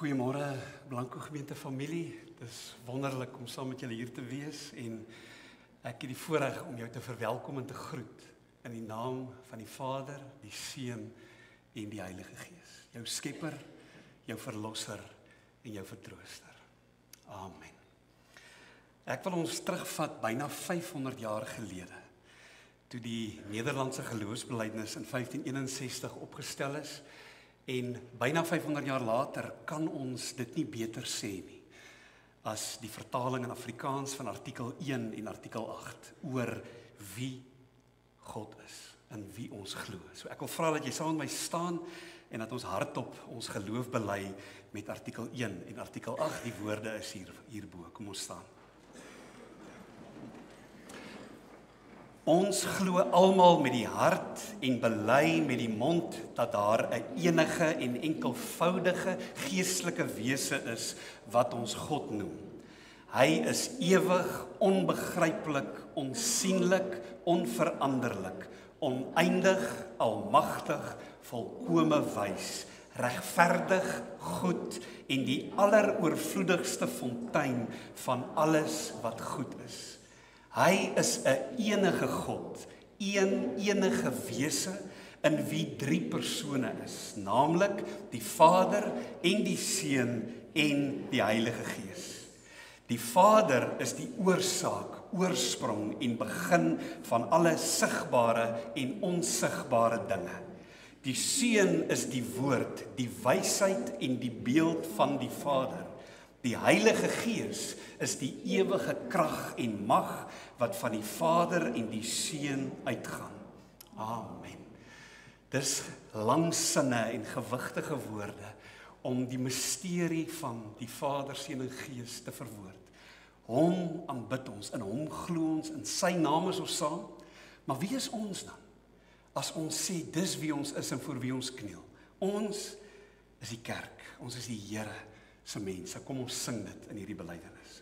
Goeiemôre Blanco gemeente familie. Dit is wonderlik om saam met julle hier te wees en ek het die voorreg om jou te verwelkom en te groet in die naam van die Vader, die Seun en die Heilige Gees. Jou Skepper, jou Verlosser en jou Vertrooster. Amen. Ek wil ons terugvat byna 500 jaar gelede, toe die Nederlandse geloofsbelijdenis in 1561 opgestel is. En byna 500 jaar later kan ons dit nie beter sê nie as die vertaling in Afrikaans van artikel 1 en artikel 8 oor wie God is en wie ons glo. So ek wil vra dat jy saam met my staan en dat ons hardop ons geloof bely met artikel 1 en artikel 8. Die woorde is hierbo. Kom ons staan. Ons glo almal met die hart en bely met die mond dat daar 'n enige en enkelvoudige geestelike wese is wat ons God noem. Hy is ewig, onbegryplik, onsienlik, onveranderlik, oneindig, almagtig, volkome wys, regverdig, goed en die alleroorvloedigste fontein van alles wat goed is. Hy is 'n enige God, enige wese in wie 3 persone is, naamlik die Vader en die Seun en die Heilige Gees. Die Vader is die oorsaak, oorsprong en begin van alle sigbare en onsigbare dinge. Die Seun is die woord, die wysheid en die beeld van die Vader. Die Heilige Gees is die ewige krag en mag wat van die Vader en die Seun uitgaan. Amen. Dis lang sinne en gewigtige woorde om die misterie van die Vader, Seun en Gees te verwoord. Hom aanbid ons, in hom glo ons, in sy naam is ons saam. Maar wie is ons dan? As ons sê dis wie ons is en voor wie ons kniel. Ons is die kerk, ons is die Here se mense. Kom ons sing dit in hierdie belydenis.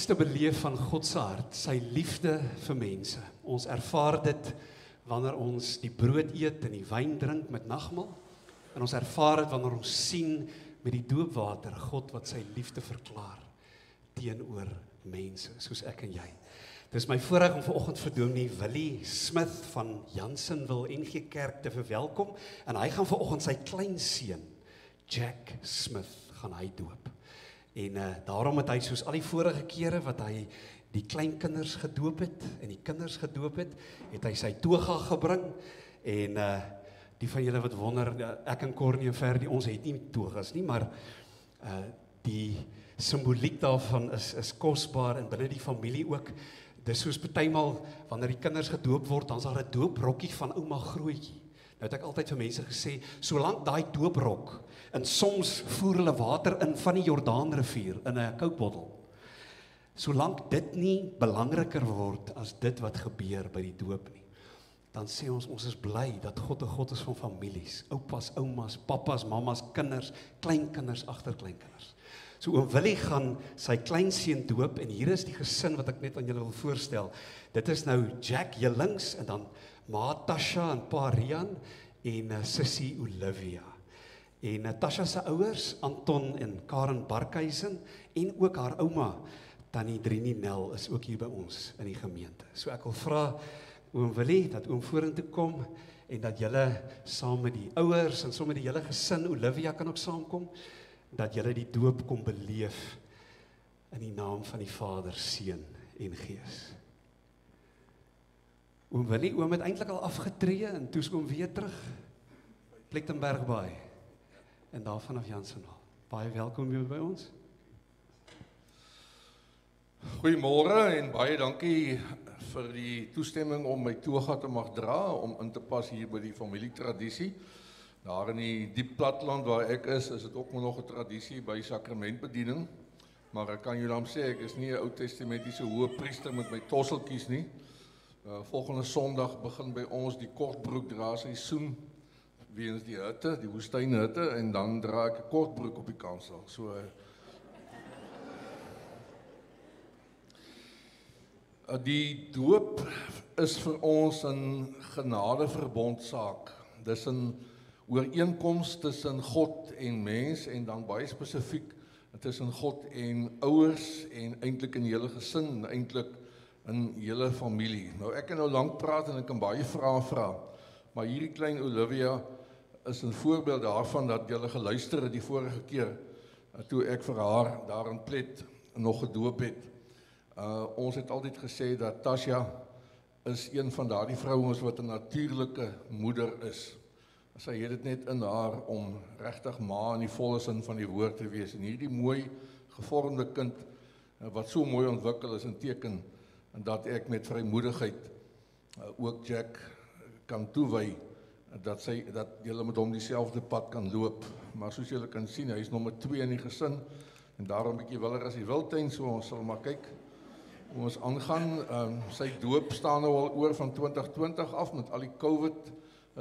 Te beleef van God se hart, sy liefde vir mense. Ons ervaar dit wanneer ons die brood eet en die wyn drink met nagmaal, en ons ervaar dit wanneer ons sien met die doopwater God wat sy liefde verklaar teenoor mense, soos ek en jy. Dis my voorreg om vanoggend vir Dominee Willie Smith van Jansenwil NG Kerk te verwelkom, en hy gaan vanoggend sy kleinseun Jack Smith gaan hy doop. En daarom het hy soos al die vorige kere wat hy die kleinkinders gedoop het en die kinders gedoop het hy sy toga gebring. En die van julle wat wonder, ek en Cornie en Ferdi, ons het nie togas nie, maar die simboliek daarvan is kosbaar en binne die familie ook. dis soos partymal, wanneer die kinders gedoop word, dan is daar 'n dooprokkie van ouma Grootjie. Nou het ek altyd vir mense gesê, solank daai dooprok, en soms voer hulle water in van die Jordaanrivier, in 'n koukbottel, solank dit nie belangriker word as dit wat gebeur by die doop nie, dan sê ons is bly dat God 'n God is van families, oupas, oumas, papas, mamas, kinders, kleinkinders, agterkleinkinders. So oom Willie gaan sy kleinseun doop, en hier is die gesin wat ek net aan julle wil voorstel. Dit is nou Jack hier links, en dan ma Tasha en pa Rian, en sussie Olivia. En Tasha se ouers, Anton en Karen Barkhuizen, en ook haar ouma, Tannie Drini Nel, is ook hier by ons in die gemeente. So ek wil vra oom Willie, dat oom vorentoe kom, en dat julle saam met die ouers, en saam met die hele gesin, Olivia kan ook saamkom, dat julle die doop kom beleef, in die naam van die Vader, Seun en Gees. Oom Willie, oom het eintlik al afgetree, en toe is oom weer terug, Plettenbergbaai, en daar vanaf Jansenal. Baie welkom hier by ons. Goeiemôre en baie dankie vir die toestemming om my toga te mag dra, om in te pas hier by die familietradisie. Daar in die diep platteland waar ek is dit ook nog 'n tradisie by sakramentbediening, maar ek kan julle dan sê, ek is nie 'n Ou Testamentiese hoëpriester met my tosseltjies nie. Volgende Sondag begin by ons die kortbroek dra seisoen, weens die hitte, die woestynhitte, en dan dra ek 'n kortbroek op die kansel. So die doop is vir ons 'n genadeverbondsaak. Dis 'n ooreenkoms tussen God en mens, en dan baie spesifiek tussen God en ouers, en eintlik in hele gesin, eintlik in hele familie. Nou ek kan nou lank praat en ek kan baie vrae vra, maar hierdie klein Olivia is 'n voorbeeld daarvan dat julle geluister het die vorige keer, toe ek vir haar daar in Plet nog gedoop het. Ons het altyd gesê dat Tasha is een van daardie vrouens wat 'n natuurlike moeder is. Sy het dit net in haar om regtig ma in die volle sin van die woord te wees. En hierdie mooi gevormde kind wat so mooi ontwikkel is, 'n teken en dat ek met vrymoedigheid ook Jack kan toewy, dat julle met hom dieselfde pad kan loop. Maar soos julle kan sien, hy is nommer 2 in die gesin, en daarom 'n bietjie willer as die wildtuin, so ons sal maar kyk hoe ons aangaan. Sy doop staan nou al oor van 2020 af met al die COVID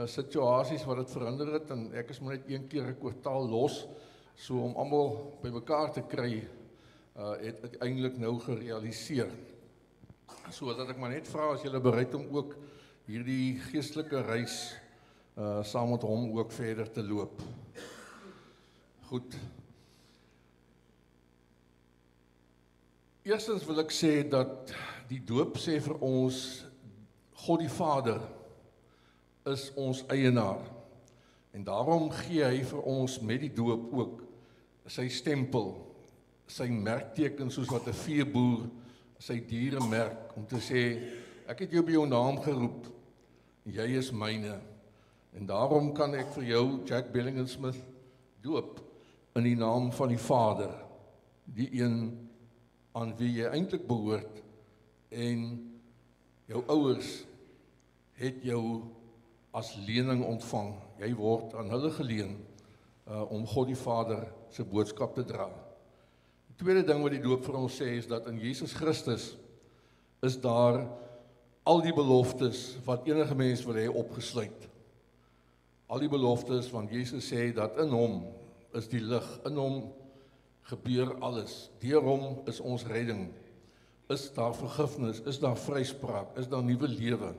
situasies wat dit verhinder het, en ek is maar net een keer 'n kwartaal los, so om almal by mekaar te kry, het ek eintlik nou gerealiseer. So dat ek maar net vra, as julle bereid om ook hierdie geestelike reis saam met hom ook verder te loop. Goed. Eerstens wil ek sê dat die doop sê vir ons, God die Vader is ons eienaar, en daarom gee hy vir ons met die doop ook sy stempel, sy merkteken, soos wat 'n veeboer sy diere merk, om te sê, ek het jou by jou naam geroep, jy is myne, en daarom kan ek vir jou, Jack Bellingham Smith, doop in die naam van die Vader, die een aan wie jy eintlik behoort, en jou ouers het jou as lening ontvang. Jy word aan hulle geleen om God die Vader se boodskap te dra. Die tweede ding wat die doop vir ons sê, is dat in Jesus Christus is daar al die beloftes wat enige mens wil hê opgesluit. Al die beloftes, want Jesus sê dat in hom is die lig, in hom gebeur alles. Deur hom is ons redding. Is daar vergifnis, is daar vryspraak, is daar nuwe lewe.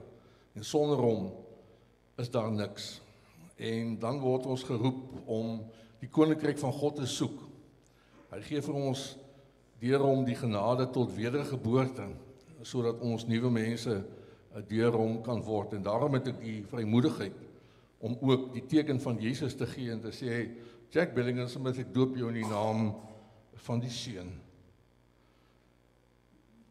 En sonder hom is daar niks. En dan word ons geroep om die koninkryk van God te soek. Hy gee vir ons deur hom die genade tot wedergeboorte, sodat ons nuwe mense deur hom kan word. En daarom het ek die vrymoedigheid om ook die teken van Jesus te gee en te sê, Jack Bellingham Smith, ek doop jou in die naam van die Seun.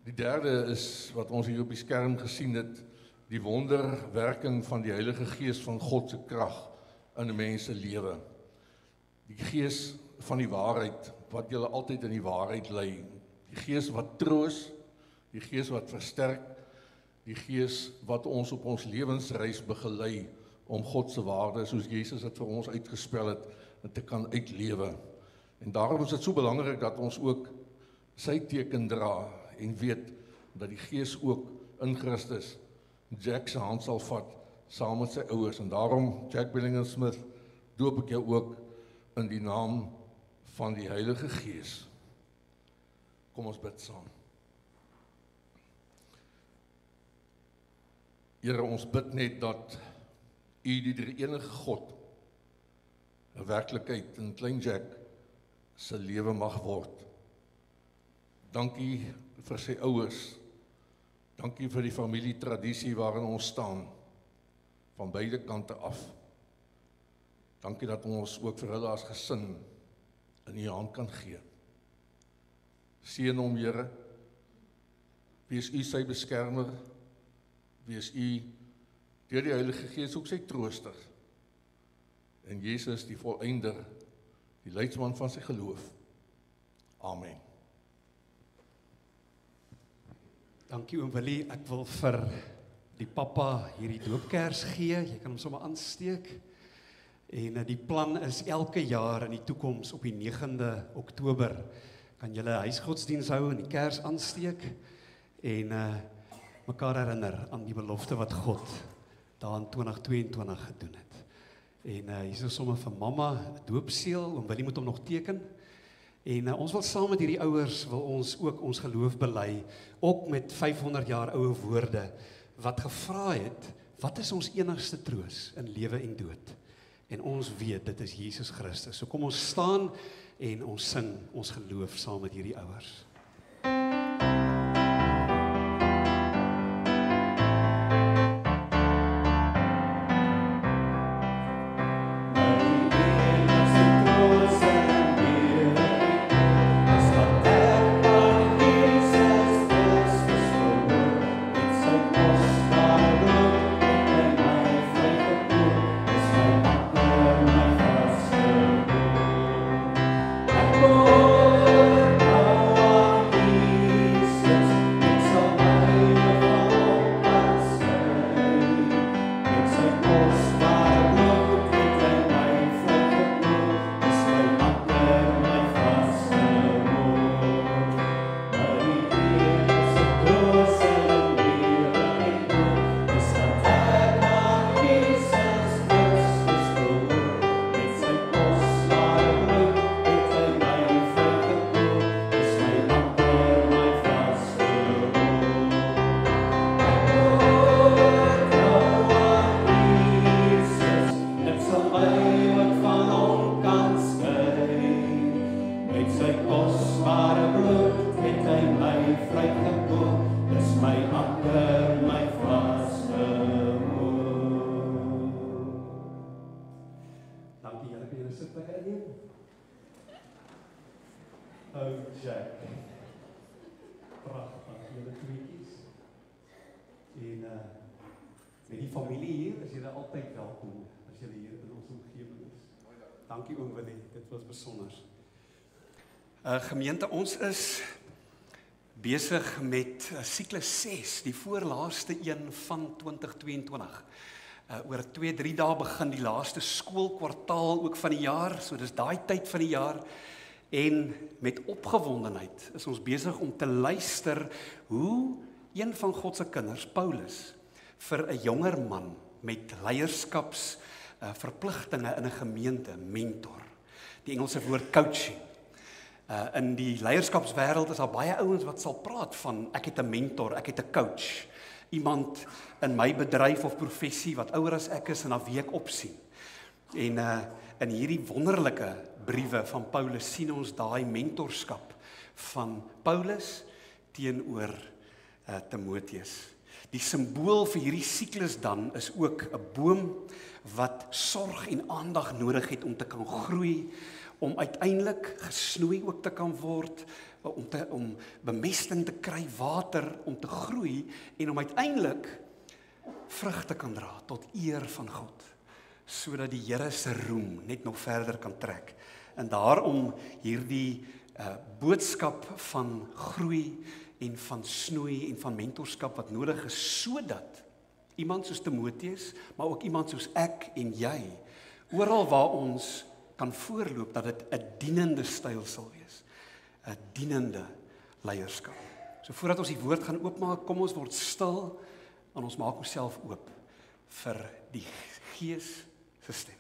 Die derde is wat ons hier op die skerm gesien het, die wonderwerking van die Heilige Gees van God se krag in 'n mens se lewe. Die Gees van die waarheid wat julle altyd in die waarheid lei. Die Gees wat troos, die Gees wat versterk, die Gees wat ons op ons lewensreis begelei om God se waarde, soos Jesus het vir ons uitgespel het, te kan uitlewe. En daarom is dit so belangrik dat ons ook sy teken dra en weet dat die Gees ook in Christus Jack se hand sal vat saam met sy ouers. En daarom, Jack Bellingham Smith, doop ek jou ook in die naam van die Heilige Gees. Kom ons bid saam. Here, ons bid net dat U die drie-enige God 'n werklikheid in klein Jack se lewe mag word. Dankie vir sy ouers. Dankie vir die familietradisie waarin ons staan, van beide kante af. Dankie dat ons ook vir hulle as gesin in U hand kan gee. Seën hom, Here. Wees U sy beskermer. Wees U deur die Heilige Gees ook sy trooster. En Jesus die volëinder, die leidsman van sy geloof. Amen. Dankie oom Willie, ek wil vir die pappa hierdie doopkers gee, jy kan hom sommer aansteek. En die plan is elke jaar in die toekoms op die 9de Oktober kan julle huisgodsdiens hou en die kers aansteek en mekaar herinner aan die belofte wat God daar in 2022 gedoen het. En hier is sommer vir mamma 'n doopseël, oom Willie moet hom nog teken. En ons wil saam met hierdie ouers wil ons ook ons geloof bely, ook met 500 jaar oue woorde wat gevra het, wat is ons enigste troos in lewe en dood? En ons weet dit is Jesus Christus. So kom ons staan en ons sing ons geloof saam met hierdie ouers. Met die familie hier is julle altyd welkom as julle hier in ons omgewing is. Dankie oom Willie, dit was besonder. Gemeente, ons is besig met siklus 6, die voorlaaste een van 2022. Oor 2-3 dae begin die laaste skoolkwartaal ook van die jaar, so dis daai tyd van die jaar. En met opgewondenheid is ons besig om te luister hoe een van God se kinders, Paulus, vir 'n jonger man met leierskapsverpligtinge in 'n gemeente mentor. Die Engelse woord coaching. In die leierskapswêreld is daar baie ouens wat sal praat van ek het 'n mentor, ek het 'n coach. Iemand in my bedryf of professie wat ouer as ek is en na wie ek opsien. En in hierdie wonderlike briewe van Paulus sien ons daai mentorskap van Paulus teenoor Timoteus. Die simbool vir hierdie siklus dan is ook 'n boom wat sorg en aandag nodig het om te kan groei, om uiteindelik gesnoei ook te kan word, om bemesting te kry, water, om te groei en om uiteindelik vrugte kan dra tot eer van God, sodat die Here se roem net nog verder kan trek. En daarom hierdie boodskap van groei en van snoei en van mentorskap wat nodig is, sodat iemand soos Timoteus, maar ook iemand soos ek en jy, oral waar ons kan voorloop, dat dit 'n dienende styl sal wees, 'n dienende leierskap. So voordat ons die woord gaan oopmaak, kom ons word stil en ons maak onsself oop vir die Gees se stem.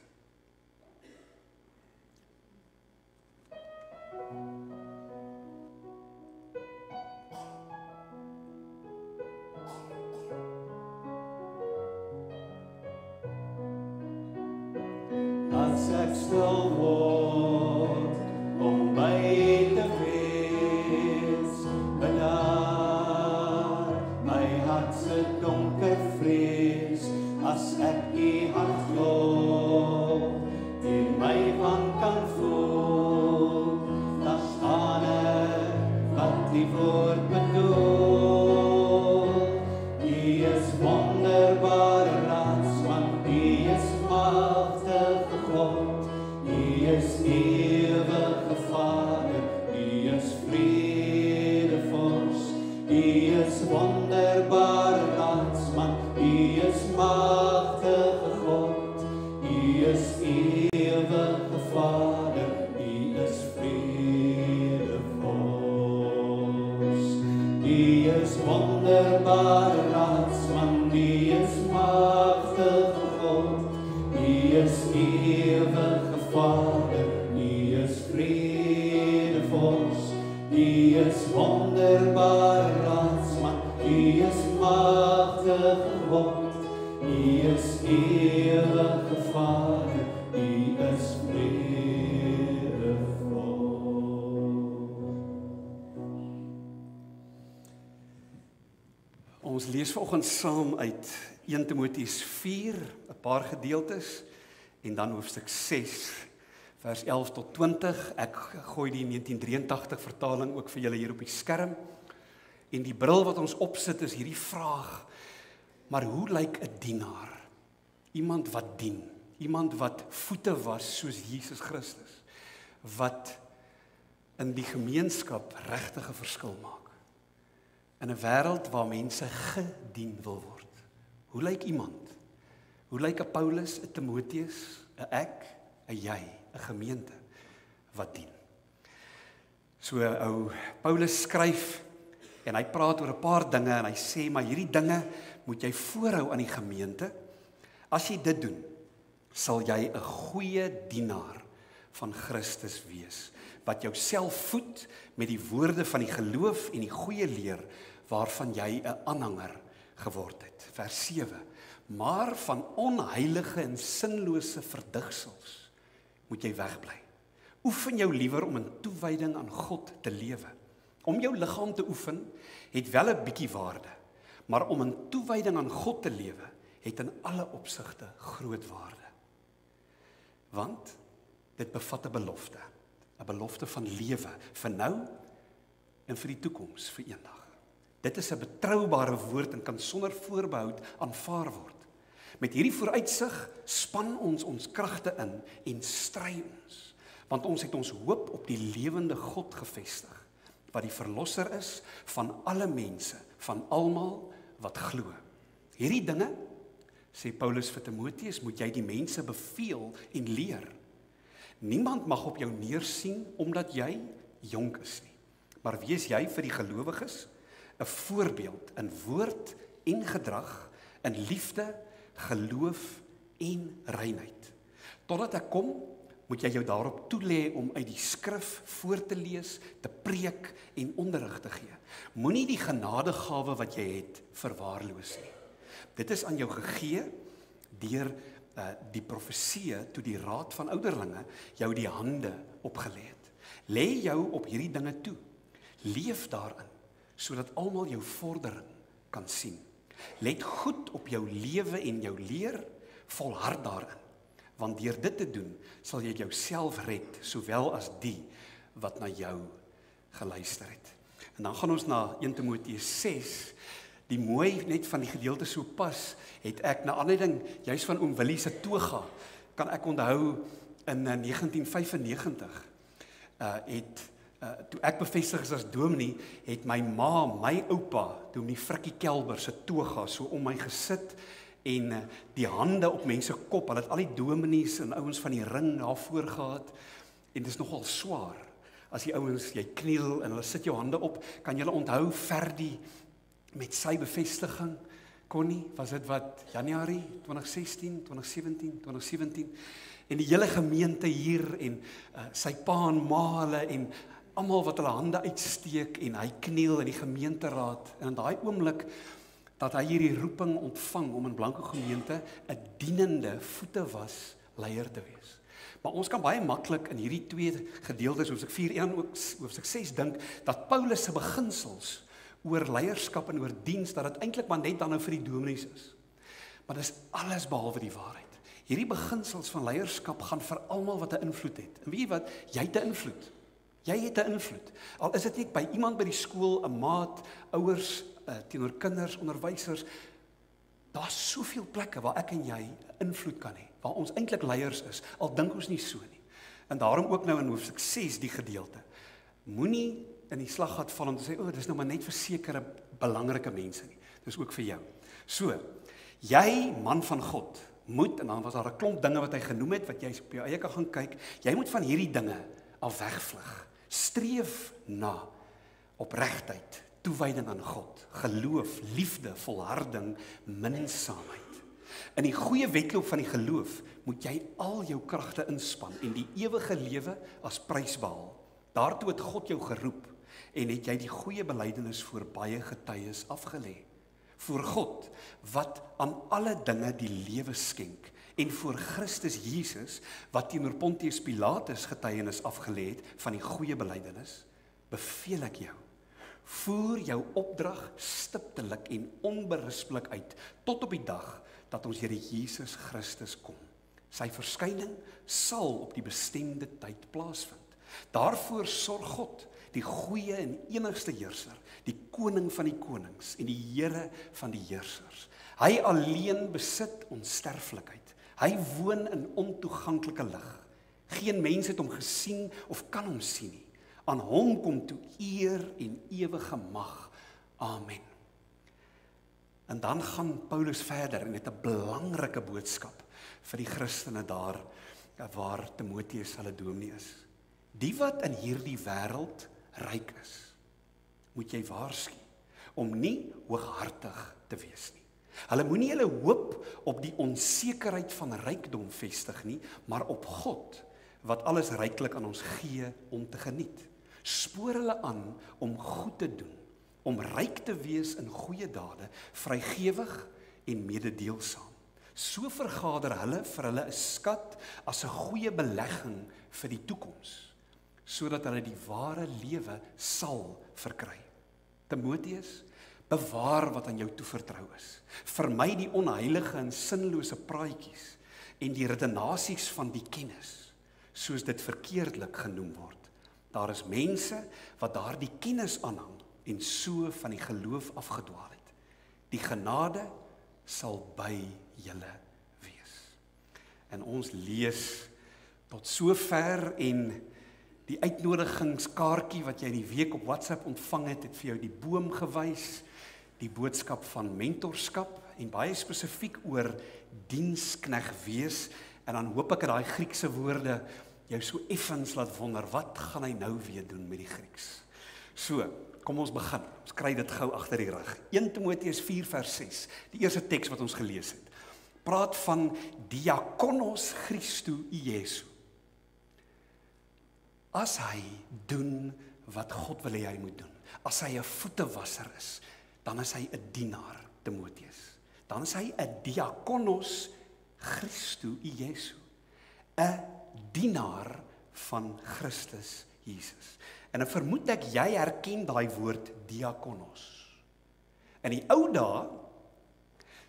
As ek stil word om by te wees, bedaar my hart se donker vrees, as ek die hand glo, die my van kan voel, dan staan ek wat die woord bedoel. Die is wonderbare raadsman, die is magtige God, die is ewige Vader, die is vredevors, die is wonderbare raadsman, die is magtige God, die is ewige Vader, die is vredevors, die is wonderbare raadsman, die is magtige God, die is ewige Vader, die is vredevors, die is wonderbare raadsman, die is magtige God, die is ewige Vader, die is vredevors. Ons lees vanoggend saam uit 1 Timoteus 4, 'n paar gedeeltes, en dan hoofstuk 6, vers 11 tot 20. Ek gooi die 1983 vertaling ook vir julle hier op die skerm. En die bril wat ons opsit is hierdie vraag: maar hoe lyk 'n dienaar? Iemand wat dien, iemand wat voete was soos Jesus Christus, wat in die gemeenskap regtig 'n verskil maak. In 'n wêreld waar mense gedien wil word. Hoe lyk iemand? Hoe lyk 'n Paulus, 'n Timoteus, 'n ek, 'n jy, 'n gemeente wat dien? So ou Paulus skryf en hy praat oor 'n paar dinge en hy sê, maar hierdie dinge moet jy voorhou aan die gemeente. As jy dit doen, sal jy 'n goeie dienaar van Christus wees, wat jouself voed met die woorde van die geloof en die goeie leer waarvan jy 'n aanhanger geword het. Vers 7. Maar van onheilige en sinlose verdigsels moet jy wegbly. Oefen jou liewer om in toewyding aan God te lewe. Om jou liggaam te oefen het wel 'n bietjie waarde, maar om in toewyding aan God te lewe het in alle opsigte groot waarde. Want dit bevat 'n belofte van lewe vir nou en vir die toekoms, vir eendag. Dit is 'n betroubare woord en kan sonder voorbehoud aanvaar word. Met hierdie vooruitsig span ons ons kragte in en stry ons, want ons het ons hoop op die lewende God gefestig, wat die verlosser is van alle mense, van almal wat glo. Hierdie dinge, sê Paulus vir Timoteus, moet jy die mense beveel en leer. Niemand mag op jou neersien omdat jy jonk is nie, maar wees jy vir die gelowiges 'n voorbeeld in woord en gedrag, in liefde, geloof en reinheid. Totdat ek kom, moet jy jou daarop toelê om uit die skrif voor te lees, te preek en onderrig te gee. Moenie die genadegawe wat jy het verwaarloos nie. Dit is aan jou gegee deur die profeseë toe die raad van ouderlinge jou die hande opgelê het. Lê jou op hierdie dinge toe. Leef daarin, sodat almal jou vordering kan sien. Let goed op jou lewe en jou leer, volhard daarin. Want deur dit te doen, sal jy jouself red, sowel as die wat na jou geluister het. En dan gaan ons na 1 Timoteus 6, die mooi net van die gedeelte so pas, het ek na aanleiding juis van oom Willie se toga, kan ek onthou in 1995, het Toe ek bevestig is as dominee, het my ma, my oupa, dominee Frikkie Kelber se toga so om my gesit en die hande op mense kop. Hulle het al die dominees en ouens van die ring daarvoor gehad en dit is nogal swaar. As die ouens, jy kniel en hulle sit jou hande op, kan julle onthou Ferdi met sy bevestiging, Connie, was dit wat, Januarie 2016, 2017, en die hele gemeente hier, en sy pa en ma hulle, en almal wat hulle hande uitsteek, en hy kniel in die gemeenteraad, en in daai oomblik, dat hy hierdie roeping ontvang, om in Blanco gemeente, 'n dienende voete was, leier te wees. Maar ons kan baie maklik in hierdie twee gedeeltes, hoofstuk 4 en ook hoofstuk 6 dink, dat Paulus se beginsels oor leierskap en oor diens, dat dit eintlik maar net dan nou vir die dominees is. Maar dis alles behalwe die waarheid. Hierdie beginsels van leierskap gaan vir almal wat 'n invloed het. En weet jy wat? Jy het 'n invloed. Jy het 'n invloed. Al is dit net by iemand by die skool, 'n maat, ouers, teenoor kinders, onderwysers. Daar's soveel plekke waar ek en jy invloed kan hê, waar ons eintlik leiers is, al dink ons nie so nie. En daarom ook nou in hoofstuk 6 die gedeelte. Moenie in die slaggat val om te sê, dis nou maar net vir sekere belangrike mense nie. Dis ook vir jou. So, jy, man van God, moet, en dan was daar 'n klomp dinge wat hy genoem het, wat jy op jou eie kan gaan kyk, jy moet van hierdie dinge af wegvlug. Streef na opregtheid, toewyding aan God, geloof, liefde, volharding, minsaamheid. In die goeie wedloop van die geloof moet jy al jou kragte inspann en die ewige lewe as prys behaal. Daartoe het God jou geroep en het jy die goeie belydenis voor baie getuies afgelê. Voor God wat aan alle dinge die lewe skenk en voor Christus Jesus wat teenoor Pontius Pilatus getuienis afgelê het van die goeie belydenis, beveel ek jou. Voer jou opdrag stiptelik en onberispelik uit tot op die dag dat ons Here Jesus Christus kom. Sy verskyning sal op die bestemde tyd plaasvind. Daarvoor sorg God, die goeie en enigste heerser, die koning van die konings en die Here van die heersers. Hy alleen besit onsterflikheid. Hy woon in ontoeganklike lig. Geen mens het hom gesien of kan hom sien nie. Aan hom kom toe eer en ewige mag. Amen. En dan gaan Paulus verder en het 'n belangrike boodskap vir die Christene daar waar Timoteus hulle dominee is. Die wat in hierdie wêreld ryk is, moet jy waarsku om nie hooghartig te wees nie. Hulle moenie hulle hoop op die onsekerheid van rykdom vestig nie, maar op God wat alles ryklik aan ons gee om te geniet. Spoor hulle aan om goed te doen, om ryk te wees in goeie dade, vrygewig en mededeelsaam. So vergader hulle vir hulle 'n skat as 'n goeie belegging vir die toekoms, sodat hulle die ware lewe sal verkry. Timoteus, bewaar wat aan jou toevertrou is. Vermy die onheilige en sinlose praatjies en die redenasies van die kennis, soos dit verkeerdelik genoem word. Daar is mense wat daardie kennis aanhang en so van die geloof afgedwaal het. Die genade sal by julle wees. En ons lees tot sover en die uitnodigingskaartjie wat jy in die week op WhatsApp ontvang het, het vir jou die boom gewys, die boodskap van mentorskap en baie spesifiek oor dienskneg wees. En dan hoop ek dat daai Griekse woorde jou so effens laat wonder, wat gaan hy nou weer doen met die Grieks? So, kom ons begin. Ons kry dit gou agter die rug. 1 Timoteus 4 vers 6, die eerste teks wat ons gelees het, praat van diakonos Christu Jesu. As hy doen wat God wil hê hy moet doen, as hy 'n voetewasser is, dan is hy 'n dienaar, Timoteus. Dan is hy 'n diakonos Christu Jesu, 'n dienaar van Christus Jesus. En ek vermoed jy herken daai woord diakonos. In die ou dae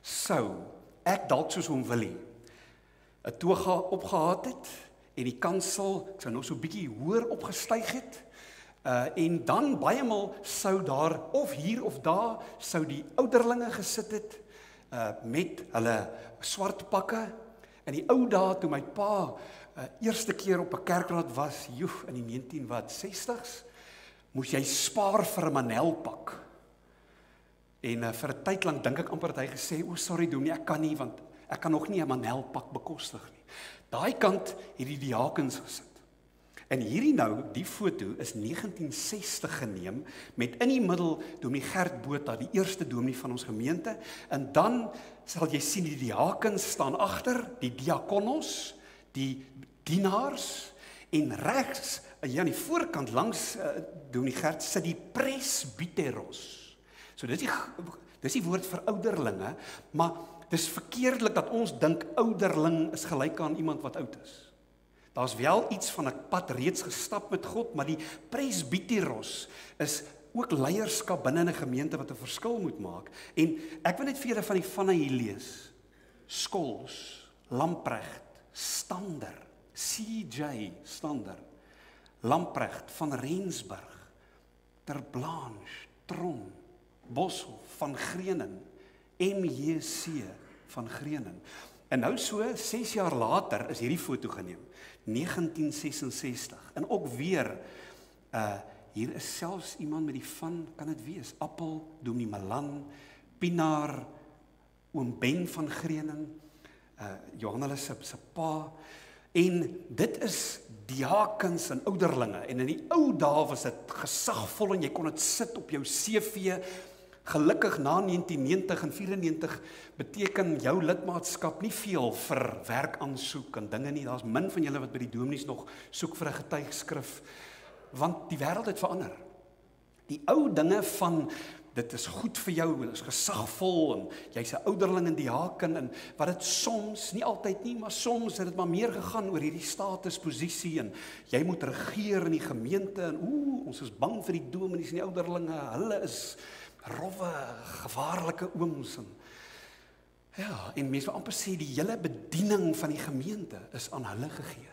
sou ek dalk soos hom wil hê 'n toga opgehad het en die kansel, ek sou nog so 'n bietjie hoër opgestyg het. En dan baie maal sou daar of hier of daar sou die ouderlinge gesit het met hulle swart pakke. In die ou dae toe my pa eerste keer op 'n kerkraad was, in die 1960s, moes jy spaar vir 'n Manelpak. En vir 'n tyd lank dink ek amper dat hy gesê, "O, sorry Dominee, ek kan nie want ek kan nog nie 'n Manelpak bekostig nie." Daai kant het die diakens gesit. En hierdie nou, die foto is 1960 geneem met in die middel Dominee Gert Botha, die eerste dominee van ons gemeente, en dan sal jy sien die diakens staan agter, die diakonos, die dienaars, en regs, ja, aan die voorkant langs Dominee Gert sit die presbyteros. So dis die woord vir ouderlinge, maar dis verkeerdelik dat ons dink ouderling is gelyk aan iemand wat oud is. Daar's wel iets van 'n pad reeds gestap met God, maar die presbyteros is ook leierskap binne 'n gemeente wat 'n verskil moet maak. En ek wil net vir julle van die vanne hier lees. Skols, Lamprecht, Stander, CJ Stander, Lamprecht van Rensburg, Ter Blanche, Tron, Boshoff van Grenen, MJC van Grenen. En nou so 6 jaar later is hierdie foto geneem, 1966. En ook weer hier is selfs iemand met die van, kan dit wees, Appel, Dominee Malan, Pinaar, oom Ben van Grenen, Johannes se pa. En dit is diakens en ouderlinge. En in die ou dae was dit gesagvol en jy kon dit sit op jou CV. Gelukkig na 1990 en 94 beteken jou lidmaatskap nie veel vir werkaansoek en dinge nie. Daar's min van julle wat by die dominees nog soek vir 'n getuigskrif, want die wêreld het verander. Die ou dinge van dit is goed vir jou, dit is gesagvol en jy's 'n ouderling en diaken en wat dit soms, nie altyd nie, maar soms het dit maar meer gegaan oor hierdie statusposisie en jy moet regeer in die gemeente en ons is bang vir die dominees en die ouderlinge, hulle is rowwe, gevaarlike ooms en ja, en mense wil amper sê die hele bediening van die gemeente is aan hulle gegee.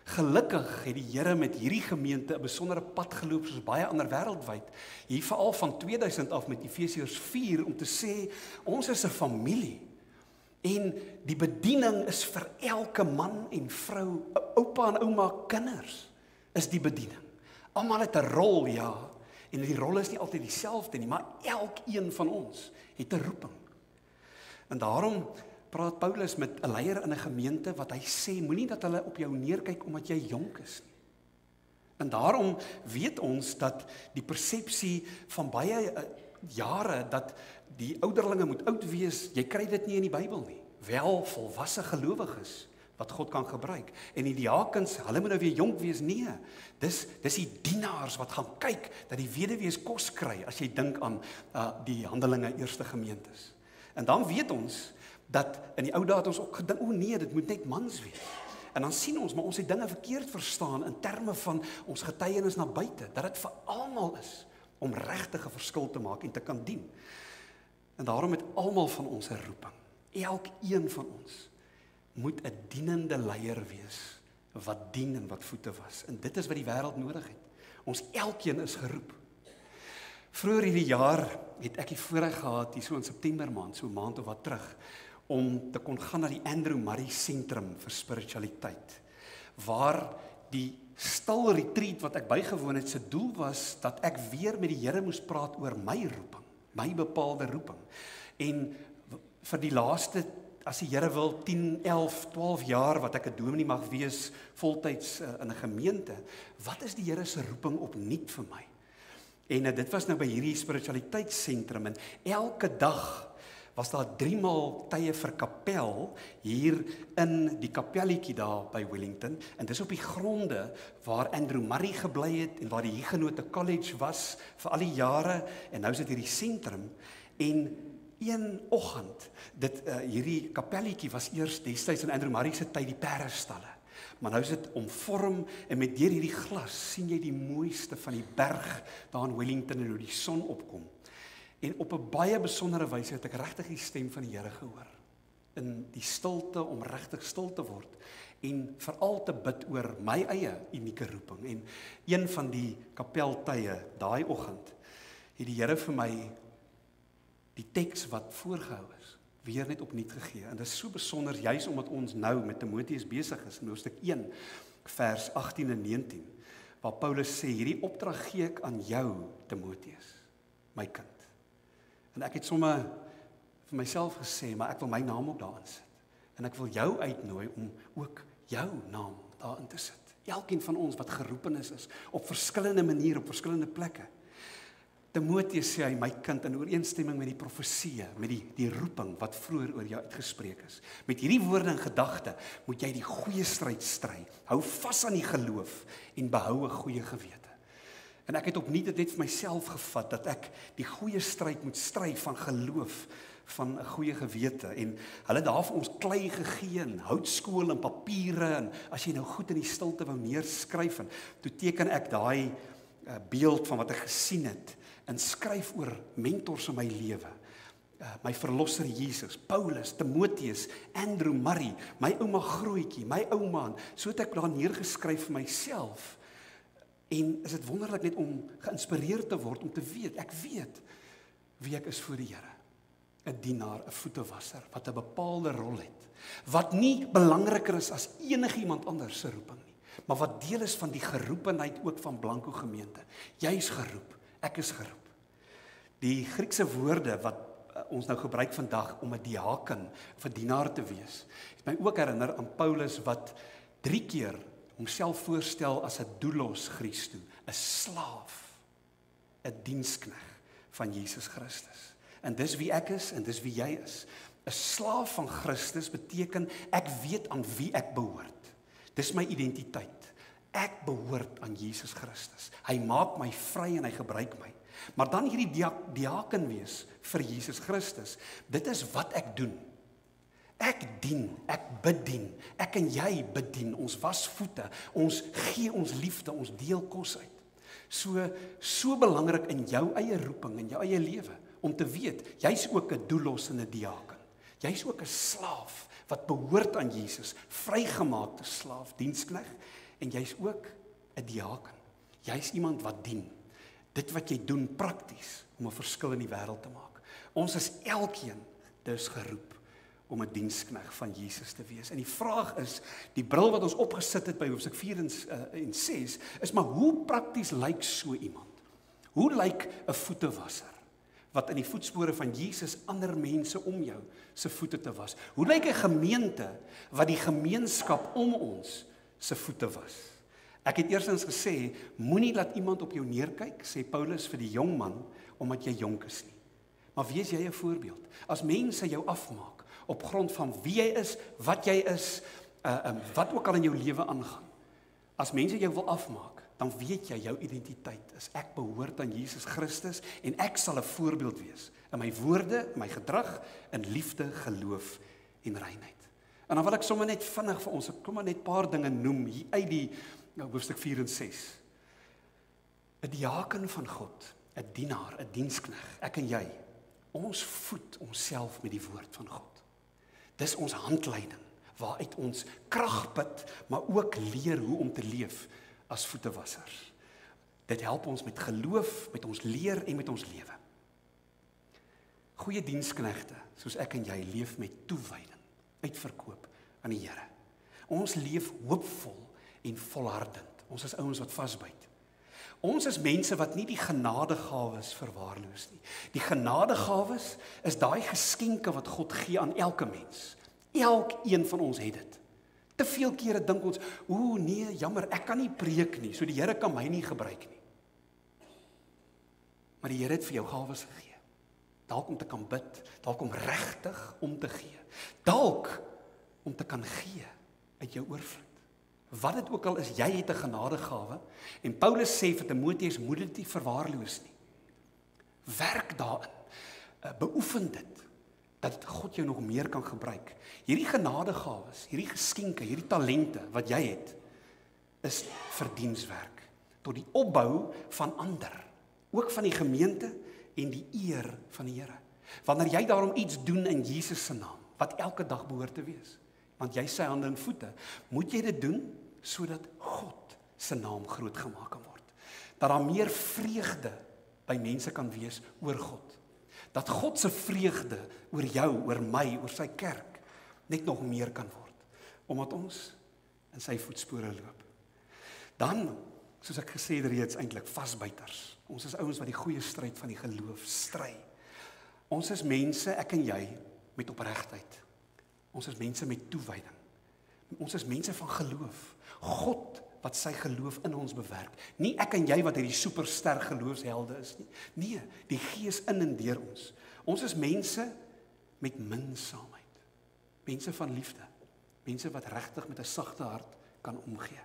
Gelukkig het die Here met hierdie gemeente 'n besondere pad geloop soos baie ander wêreldwyd. Hier veral van 2000 af met Efesiërs 4 om te sê ons is 'n familie. En die bediening is vir elke man en vrou, oupa en ouma, kinders is die bediening. Almal het 'n rol, ja. En die rolle is nie altyd dieselfde nie, maar elkeen van ons het 'n roeping. En daarom praat Paulus met 'n leier in 'n gemeente wat hy sê, moenie dat hulle op jou neerkyk omdat jy jonk is nie. En daarom weet ons dat die persepsie van baie jare dat die ouderlinge moet oud wees, jy kry dit nie in die Bybel nie. Wel volwasse gelowiges wat God kan gebruik. En die diakens, hulle moet nou weer jonk wees, nee. Dis die dienaars wat gaan kyk dat die weduwees kos kry as jy dink aan die Handelinge eerste gemeentes. En dan weet ons dat in die ou dae het ons ook gedink, nee, dit moet net mans wees. En dan sien ons, maar ons het dinge verkeerd verstaan in terme van ons getuienis na buite, dat dit vir almal is om regtig 'n verskil te maak en te kan dien. En daarom het almal van ons 'n roeping. Elkeen van ons moet 'n dienende leier wees wat dien en wat voete was. En dit is wat die wêreld nodig het. Ons elkeen is geroep. Vroeger hierdie jaar het ek die voorreg gehad, hier so in September maand, so 'n maand of wat terug, om te kon gaan na die Andrew Murray Sentrum vir Spiritualiteit, waar die stil retreat wat ek bygewoon het, se doel was dat ek weer met die Here moes praat oor my roeping, my bepaalde roeping. En vir die laaste, as die Here wil, 10, 11, 12 jaar wat ek 'n dominee mag wees, voltyds in 'n gemeente, wat is die Here se roeping opnuut vir my? En dit was nou by hierdie spiritualiteitssentrum en elke dag was daar 3 maal tye vir kapel hier in die kapelletjie daar by Wellington en dis op die gronde waar Andrew Murray gebly het en waar die Huguenot College was vir al die jare en nou is dit hierdie sentrum en een oggend hierdie kapelletjie was eers destyds in Andrew Murray se tyd die perdestalle. Maar nou is dit omvorm en met deur hierdie glas sien jy die mooiste van die berg daar in Wellington en hoe die son opkom. En op 'n baie besondere wyse het ek regtig die stem van die Here gehoor. In die stilte om regtig stil te word en veral te bid oor my eie unieke roeping. En een van die kapeltye daai oggend het die Here vir my die teks wat voorgehou is weer net opnuut gegee. En dit is so besonder juis omdat ons nou met Timoteus besig is in hoofstuk 1 vers 18 en 19 waar Paulus sê, hierdie opdrag gee ek aan jou, Timoteus, my kind. En ek het sommer vir myself gesê, maar ek wil my naam ook daarin sit. En ek wil jou uitnooi om ook jou naam daarin te sit. Elkeen van ons wat geroepenis is, op verskillende maniere, op verskillende plekke. Timoteus sê hy, my kind, in ooreenstemming met die profesie, met die roeping wat vroeër oor jou uitgespreek is. Met hierdie woorde en gedagte moet jy die goeie stryd stry. Hou vas aan die geloof en behou 'n goeie gewete. En ek het opnuut dit net vir myself gevat, dat ek die goeie stryd moet stry van geloof, van 'n goeie gewete. En hulle daar vir ons klei gegee en houtskool en papiere, en as jy nou goed in die stilte wou neerskryf, en toe teken ek daai beeld van wat ek gesien het, en skryf oor mentors in my lewe. My verlosser Jesus, Paulus, Timoteus, Andrew Murray, my ouma Grootjie, my ouma, so het ek daar neergeskryf vir myself. En is dit wonderlik net om geïnspireerd te word, om te weet, ek weet wie ek is voor die Here. 'n dienaar, 'n voetewasser, wat 'n bepaalde rol het, wat nie belangriker is as enigiemand anders se roeping nie, maar wat deel is van die geroepenheid ook van Blanco gemeente. Jy is geroep, ek is geroep. Die Griekse woorde wat ons nou gebruik vandag om 'n diaken of 'n dienaar te wees, het my ook herinner aan Paulus wat 3 keer homself voorstel as 'n doulos Christus, 'n slaaf, 'n dienskneg van Jesus Christus. En dis wie ek is en dis wie jy is. 'n Slaaf van Christus beteken ek weet aan wie ek behoort. Dis my identiteit. Ek behoort aan Jesus Christus. Hy maak my vry en hy gebruik my. Maar dan hierdie diaken wees vir Jesus Christus. Dit is wat ek doen. Ek dien, ek bedien. Ek en jy bedien. Ons was voete. Ons gee ons liefde, ons deel kos uit. So belangrik in jou eie roeping, in jou eie lewe, om te weet, jy's ook 'n doulos en 'n diaken. Jy's ook 'n slaaf wat behoort aan Jesus, vrygemaakte slaaf, dienskneg, en jy's ook 'n diaken. Jy's iemand wat dien. Dit wat jy doen prakties om 'n verskil in die wêreld te maak. Ons is elkeen dus geroep om 'n dienskneg van Jesus te wees. En die vraag is, die bril wat ons opgesit het by hoofstuk 4 en 6, is maar hoe prakties lyk so iemand? Hoe lyk 'n voetewasser wat in die voetspore van Jesus ander mense om jou se voete te was? Hoe lyk 'n gemeente wat die gemeenskap om ons se voete was? Ek het eerstens gesê, moenie laat iemand op jou neerkyk, sê Paulus vir die jong man, omdat jy jonk is nie. Maar wees jy 'n voorbeeld. As mense jou afmaak op grond van wie jy is, wat jy is, wat ook al in jou lewe aangaan. As mense jou wil afmaak, dan weet jy jou identiteit is ek behoort aan Jesus Christus en ek sal 'n voorbeeld wees in my woorde, in my gedrag, in liefde, geloof en reinheid. En dan wil ek sommer net vinnig vir ons, ek kom maar net 'n paar dinge noem hier uit die hoofstuk 4 en 6. 'n Diaken van God, 'n dienaar, 'n dienskneg, ek en jy, ons voed onsself met die woord van God. Dis ons handleiding, waaruit ons krag put, maar ook leer hoe om te leef as voetewassers. Dit help ons met geloof, met ons leer en met ons lewe. Goeie diensknegte, soos ek en jy, leef met toewyding, uitverkoop aan die Here. Ons leef hoopvol en volhardend. Ons is ouens wat vasbyt. Ons is mense wat nie die genadegawes verwaarloos nie. Die genadegawes is daai geskenke wat God gee aan elke mens. Elkeen van ons het dit. Te veel kere dink ons, nee, jammer, ek kan nie preek nie, so die Here kan my nie gebruik nie. Maar die Here het vir jou gawes gegee. Dalk om te kan bid, dalk om regtig om te gee. Dalk om te kan gee uit jou oorvloed. Wat dit ook al is, jy het 'n genadegawe en Paulus sê vir Timoteus, moet dit nie verwaarloos nie. Werk daarin. Beoefen dit dat God jou nog meer kan gebruik. Hierdie genadegawes, hierdie geskenke, hierdie talente wat jy het, is verdienswerk tot die opbou van ander, ook van die gemeente en die eer van die Here. Wanneer jy daarom iets doen in Jesus se naam, wat elke dag behoort te wees, want jy sy hande en voete, moet jy dit doen sodat God se naam groot gemaak kan word. Dat daar meer vreugde by mense kan wees oor God. Dat God se vreugde oor jou, oor my, oor sy kerk net nog meer kan word, omdat ons in sy voetspore loop. Dan soos ek gesê het reeds, eintlik vasbyters. Ons is ouens wat die goeie stryd van die geloof stry. Ons is mense, ek en jy, met opregtheid. Ons is mense met toewyding. Ons is mense van geloof. God wat sy geloof in ons bewerk. Nie ek en jy wat hierdie superster geloofshelde is nie. Nee, die Gees in en deur ons. Ons is mense met minsaamheid. Mense van liefde. Mense wat regtig met 'n sagte hart kan omgee.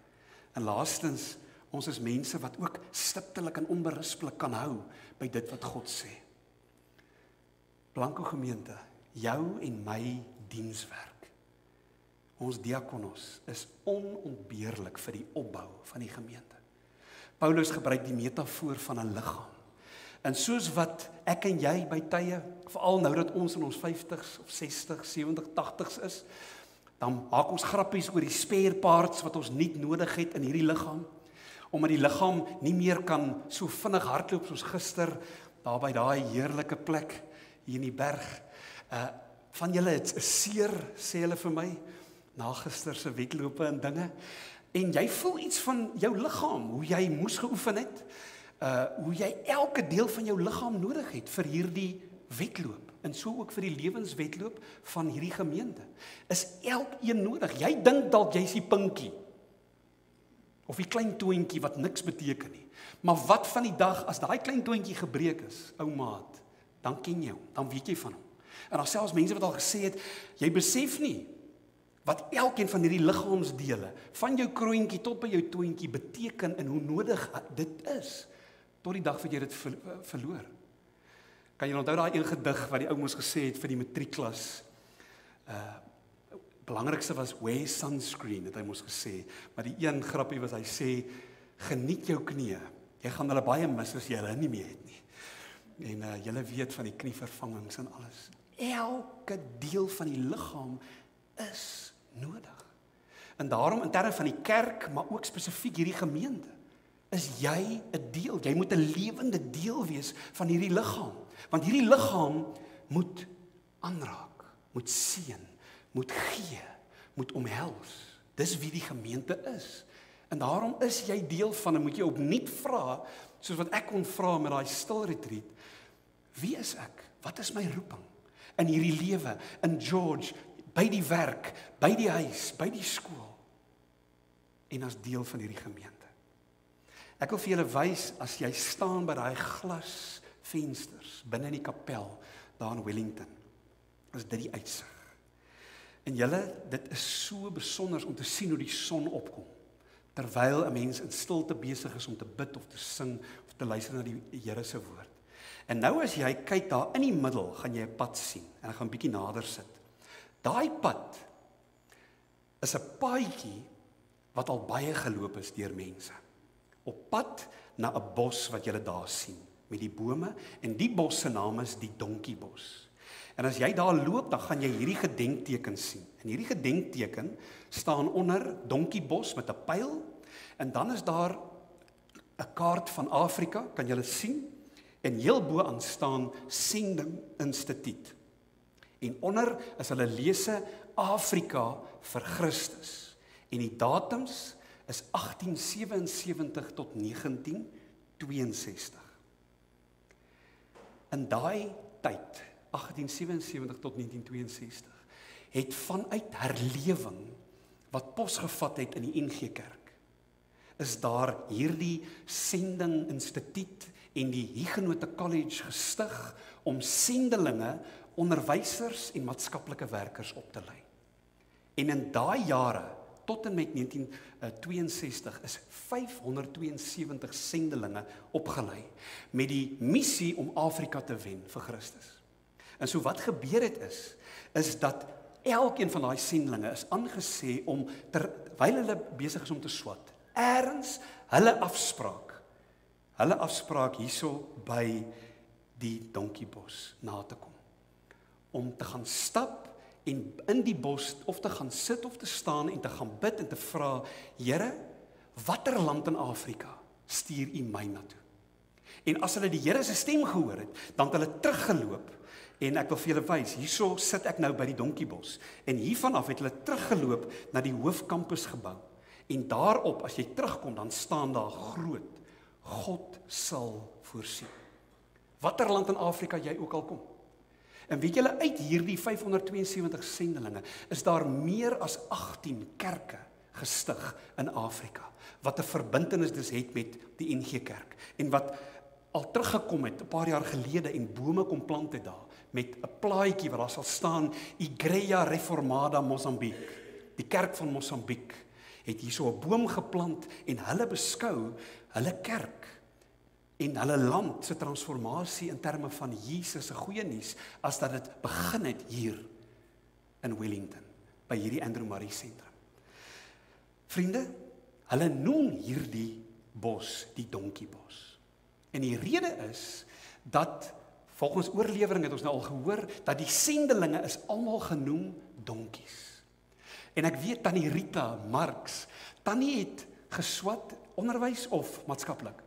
En laastens, ons is mense wat ook stiptelik en onberispelik kan hou by dit wat God sê. Blanco gemeente, jou en my dienswerk. Ons diakonos is onontbeerlik vir die opbou van die gemeente. Paulus gebruik die metafoor van 'n liggaam. En soos wat ek en jy by tye, veral nou dat ons in ons 50s of 60, 70, 80s is, dan maak ons grappies oor die spare parts wat ons nie nodig het in hierdie liggaam, omdat die liggaam nie meer kan so vinnig hardloop soos gister, daar by daai heerlike plek hier in die berg. Van julle het 'n seer, sê hulle vir my, na gister se wedlope en dinge, en jy voel iets van jou liggaam, hoe jy moes geoefen het, hoe jy elke deel van jou liggaam nodig het vir hierdie wedloop, en so ook vir die lewenswedloop van hierdie gemeente, is elkeen nodig. Jy dink dalk jy's die pinkie, of die klein toontjie wat niks beteken nie, maar wat van die dag, as daai klein toontjie gebreek is, ou maat, dan ken jy hom, dan weet jy van hom. En daar selfs mense wat al gesê het, jy besef nie, wat elkeen van hierdie liggaamsdele, van jou kroontjie tot by jou toontjie beteken en hoe nodig dit is, tot die dag wat jy dit verloor. Kan jy onthou daai een gedig wat die ou mos gesê het vir die matriekklas? Belangrikste was wear sunscreen, het hy mos gesê, maar die een grappie was, hy sê, geniet jou knieë, jy gaan hulle baie mis as jy hulle nie meer het nie. En julle weet van die knievervangings en alles. Elke deel van die liggaam is nodig. En daarom in terme van die kerk, maar ook spesifiek hierdie gemeente, is jy 'n deel. Jy moet 'n lewende deel wees van hierdie liggaam. Want hierdie liggaam moet aanraak, moet seën, moet gee, moet omhels. Dis wie die gemeente is. En daarom is jy deel van, en moet jy opnuut vra, soos wat ek kon vra met daai stil retreat, wie is ek? Wat is my roeping? In hierdie lewe, in George, by die werk, by die huis, by die skool, en as deel van hierdie gemeente. Ek wil vir julle wys, as jy staan by daai glasvensters, binne in die kapel, daar in Wellington, is dit die uitsig. En julle, dit is so besonder om te sien hoe die son opkom, terwyl 'n mens in stilte besig is om te bid of te sing, of te luister na die Here se woord. En nou as jy kyk daar in die middel, gaan jy 'n pad sien, en ek gaan 'n bietjie nader sit. Daai pad is 'n paadjie wat al baie geloop is deur mense. Op pad na 'n bos wat jy daar sien, met die bome, en die bos se naam is die Donkiebos. En as jy daar loop, dan gaan jy hierdie gedenkteken sien. En hierdie gedenkteken staan onder Donkiebos met 'n pyl, en dan is daar 'n kaart van Afrika, kan julle sien, en heel bo-aan staan Sending Instituut. En onder is hulle lese Afrika vir Christus. En die datums is 1877 tot 1962. In daai tyd, 1877 tot 1962, het vanuit herlewing wat posgevat het in die NG Kerk, is daar hierdie Sending Instituut en die Huguenot College gestig om sendelinge, onderwysers en maatskaplike werkers op te lei. En in daai jare, tot en met 1962, is 572 sendelinge opgelei met die missie om Afrika te wen vir Christus. En so wat gebeur het is dat elkeen van daai sendelinge is aangesê om, terwyl hulle besig is om te swat, ergens hulle afspraak hierso by die Donkiebos na te kom. Om te gaan stap en in die bos of te gaan sit of te staan en te gaan bid en te vra, Here, watter land in Afrika stuur U my na toe? En as hulle die Here se stem gehoor het, dan het hulle teruggeloop, en ek wil vir julle wys, hierso sit ek nou by die Donkiebos, en hiervan af het hulle teruggeloop na die hoofkampusgebou, En daarop, as jy terugkom, dan staan daar groot: God sal voorsien. Watter land in Afrika jy ook al kom. En weet julle, uit hierdie 572 sendelinge is daar meer as 18 kerke gestig in Afrika, wat 'n verbintenis dus het met die NG Kerk, en wat al teruggekom het 'n paar jaar gelede en bome kom plant het daar, met 'n plaatjie waar daar sal staan Igreja Reformada Mozambique, die kerk van Mosambiek, het hier so 'n boom geplant en hulle beskou hulle kerk en hulle land se transformasie in terme van Jesus se goeie nuus, as dat dit begin het hier in Wellington, by hierdie Andrew Murray sentrum. Vriende, hulle noem hierdie bos die donkiebos. En die rede is dat, volgens oorlewering het ons nou al gehoor, dat die sendelinge is almal genoem donkies. En ek weet tannie Rita Marx, tannie het geswat onderwys of maatskaplik?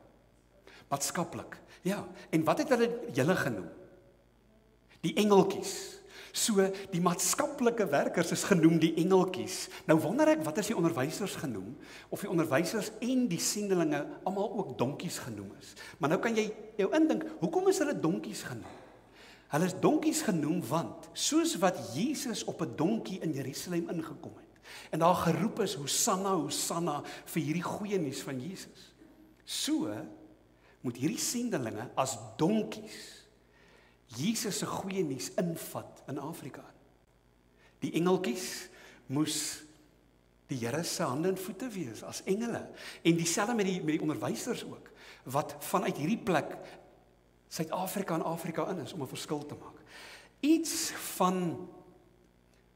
Maatskaplik, ja. En wat het hulle julle genoem? Die engeltjies. So, die maatskaplike werkers is genoem die engeltjies. Nou wonder ek, wat is die onderwysers genoem? Of die onderwysers en die sendelinge almal ook donkies genoem is. Maar nou kan jy jou indink, hoekom is hulle donkies genoem? Hulle is donkies genoem want, soos wat Jesus op 'n donkie in Jerusalem ingekom het, en daar geroep is, Hosanna, Hosanna, vir hierdie goeie nuus van Jesus. So moet hierdie sendelinge as donkies Jesus se goeie nuus invat in Afrika. Die engeltjies moes die Here se hande en voete wees as engele. En dieselfde met die onderwysers ook, wat vanuit hierdie plek Suid-Afrika en Afrika in is om 'n verskil te maak. Iets van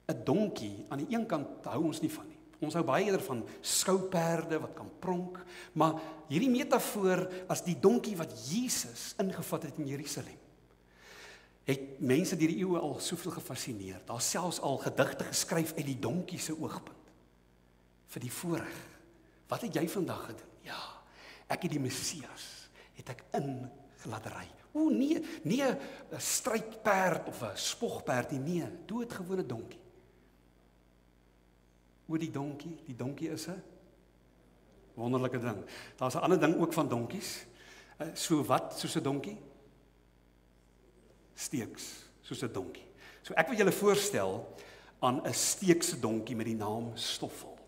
'n donkie aan die een kant hou ons nie van nie. Ons hou baie eerder van skouperde wat kan pronk, maar hierdie metafoor as die donkie wat Jesus ingevat het in Jerusalem, het mense deur die eeue al soveel gefassineer. Daar selfs al gedigte geskryf uit die donkie se oogpunt. Vir die voorreg. Wat het jy vandag gedoen? Ja, ek het die Messias, het ek ingelaat ry. O nee, 'n strydperd of 'n spogperd nie, nee, doodgewone donkie. Oor die donkie is 'n wonderlike ding. Daar's 'n ander ding ook van donkies. So wat soos 'n donkie? Steeks, soos 'n donkie. So ek wil julle voorstel aan 'n steekse donkie met die naam Stoffel.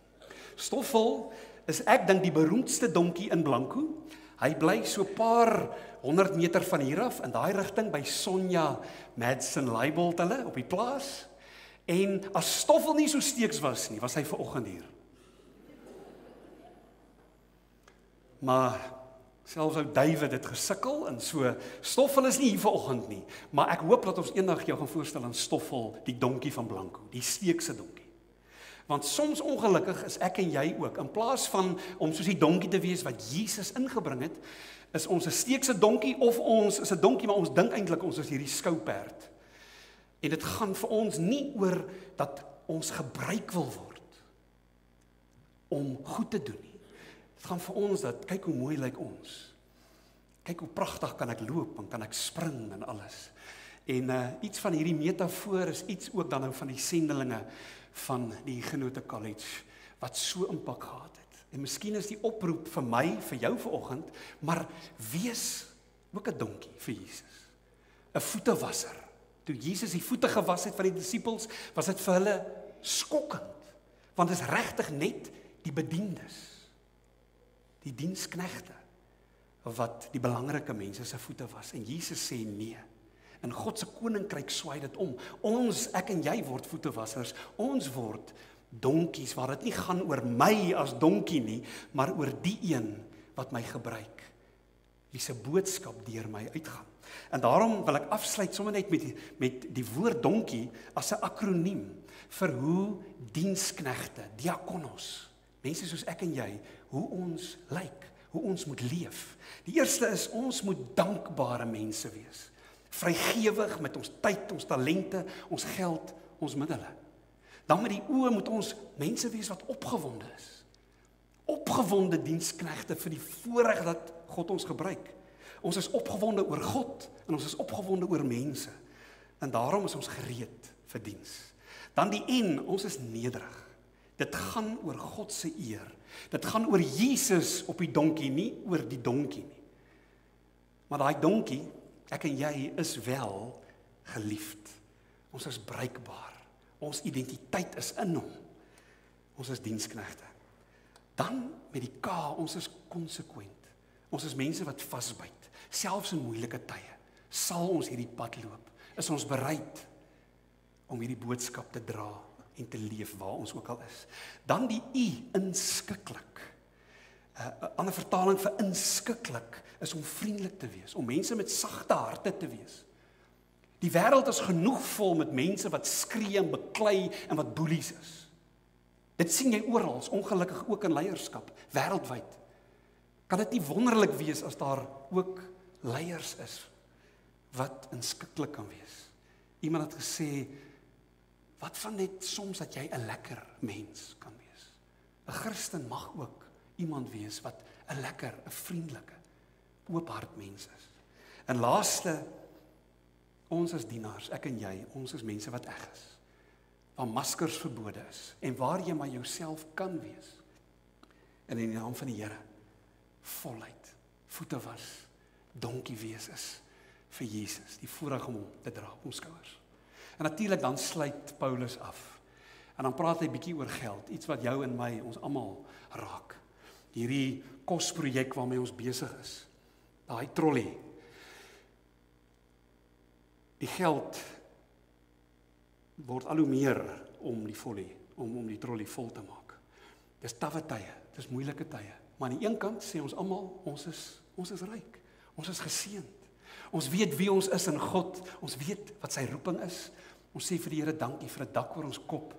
Stoffel is, ek dink, die beroemdste donkie in Blanco. Hy bly so 'n paar 100 meter van hier af, in daai rigting by Sonja Madsen Leibold hulle op die plaas. En as Stoffel nie so steeks was nie, was hy vanoggend hier. Maar selfs ou David het gesukkel, en so Stoffel is nie hier vanoggend nie, maar ek hoop dat ons eendag jou gaan voorstel aan Stoffel, die donkie van Blanco, die steekse donkie. Want soms ongelukkig is ek en jy ook, in plaas van om soos die donkie te wees wat Jesus ingebring het, is ons 'n steekse donkie, of ons is 'n donkie, maar ons dink eintlik ons is hierdie skouperd. En dit gaan vir ons nie oor dat ons gebruik wil word om goed te doen nie. Dit gaan vir ons dat, kyk hoe mooi lyk ons. Kyk hoe pragtig kan ek loop en kan ek spring en alles. En iets van hierdie metafoor is iets ook dan nou van die sendelinge van die Genote College, wat so impak gehad het. En miskien is die oproep vir my, vir jou vanoggend, maar wees ook 'n donkie vir Jesus. 'n Voetewasser. Toe Jesus die voete gewas het van die disippels, was dit vir hulle skokkend, want dit is regtig net die bediendes, die diensknegte, wat die belangrike mense se voete was. En Jesus sê nee. In God se koninkryk swaai dit om. Ons, ek en jy, word voetewassers. Ons word donkies, waar dit nie gaan oor my as donkie nie, maar oor die een wat my gebruik, wie se boodskap deur my uitgaan. En daarom wil ek afsluit sommer net met die woord donkie as 'n akroniem vir hoe diensknegte, diakonos, mense soos ek en jy, hoe ons lyk, hoe ons moet leef. Die eerste is, ons moet dankbare mense wees. Vrygewig met ons tyd, ons talente, ons geld, ons middele. Dan met die oë moet ons mense wees wat opgewonde is. Opgewonde diensknegte vir die voorreg dat God ons gebruik. Ons is opgewonde oor God en ons is opgewonde oor mense. En daarom is ons gereed vir diens. Dan die N, ons is nederig. Dit gaan oor God se eer. Dit gaan oor Jesus op die donkie, nie oor die donkie nie. Maar daai donkie, ek en jy, is wel geliefd. Ons is bruikbaar. Ons identiteit is in hom. Ons is diensknegte. Dan met die K, ons is konsekwent. Ons is mense wat vasbyt. Selfs in moeilike tye sal ons hierdie pad loop. Is ons bereid om hierdie boodskap te dra en te leef waar ons ook al is. Dan die I, inskikkelik. 'n ander vertaling vir inskikkelik is om vriendelik te wees, om mense met sagte harte te wees. Die wêreld is genoeg vol met mense wat skree en beklei en wat boelies is. Dit sien jy oral, ongelukkig ook in leierskap, wêreldwyd. Kan dit nie wonderlik wees as daar ook leiers is wat inskikkelik kan wees? Iemand het gesê, wat van net soms dat jy 'n lekker mens kan wees? 'n Christen mag ook iemand wees wat 'n lekker, 'n vriendelike, oophart mens is. En laaste, ons as dienaars, ek en jy, ons is mense wat eg is. Waar maskers verbode is en waar jy maar jouself kan wees. En in die naam van die Here, voluit, voete was, donkie wees is vir Jesus, die voorreg om hom te dra op ons skouers. En natuurlik dan sluit Paulus af. En dan praat hy bietjie oor geld, iets wat jou en my, ons almal raak. Hierdie kosprojek waarmee ons besig is. Daai trolley. Die geld word al hoe meer om die trolley vol te maak. Dis tawwe tye, dis moeilike tye. Maar aan die een kant sê ons almal, ons is ryk. Ons is geseënd. Ons weet wie ons is in God. Ons weet wat sy roeping is. Ons sê vir die Here dankie vir 'n dak oor ons kop,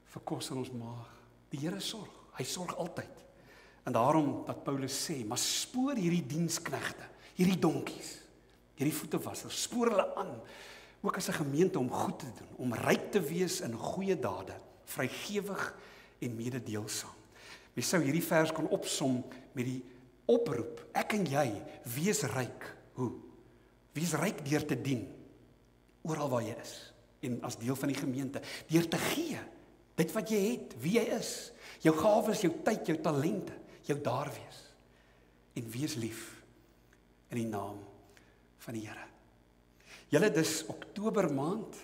vir kos in ons maag. Die Here sorg. Hy sorg altyd. En daarom dat Paulus sê, maar spoor hierdie diensknegte, hierdie donkies, hierdie voetewassers, spoor hulle aan, ook as 'n gemeente om goed te doen, om ryk te wees in goeie dade, vrygewig en mededeelsaam. Mens sou hierdie vers kon opsom met die oproep, ek en jy, wees ryk. Hoe? Wees ryk deur te dien, oral waar jy is, en as deel van die gemeente, deur te gee, dit wat jy het, wie jy is, jou gawes, jou tyd, jou talente, jou daar wees, en wees lief, in die naam van die Here. Julle, dis Oktober maand,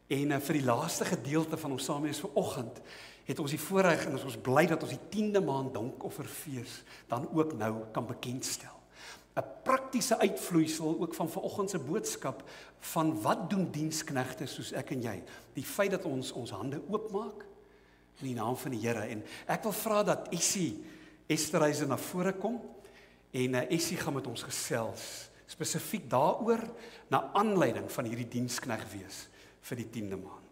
en vir die laaste gedeelte van ons saamwees vanoggend, het ons die voorreg, en ons bly dat ons die 10de maand dankofferfees dan ook nou kan bekendstel. 'n praktiese uitvloeisel ook van vanoggend se boodskap van wat doen diensknegte soos ek en jy. Die feit dat ons hande oopmaak in die naam van die Here. En ek wil vra dat Essie Esterhuizen na vore kom en Essie gaan met ons gesels spesifiek daaroor na aanleiding van hierdie dienskneg wees vir die 10de maand.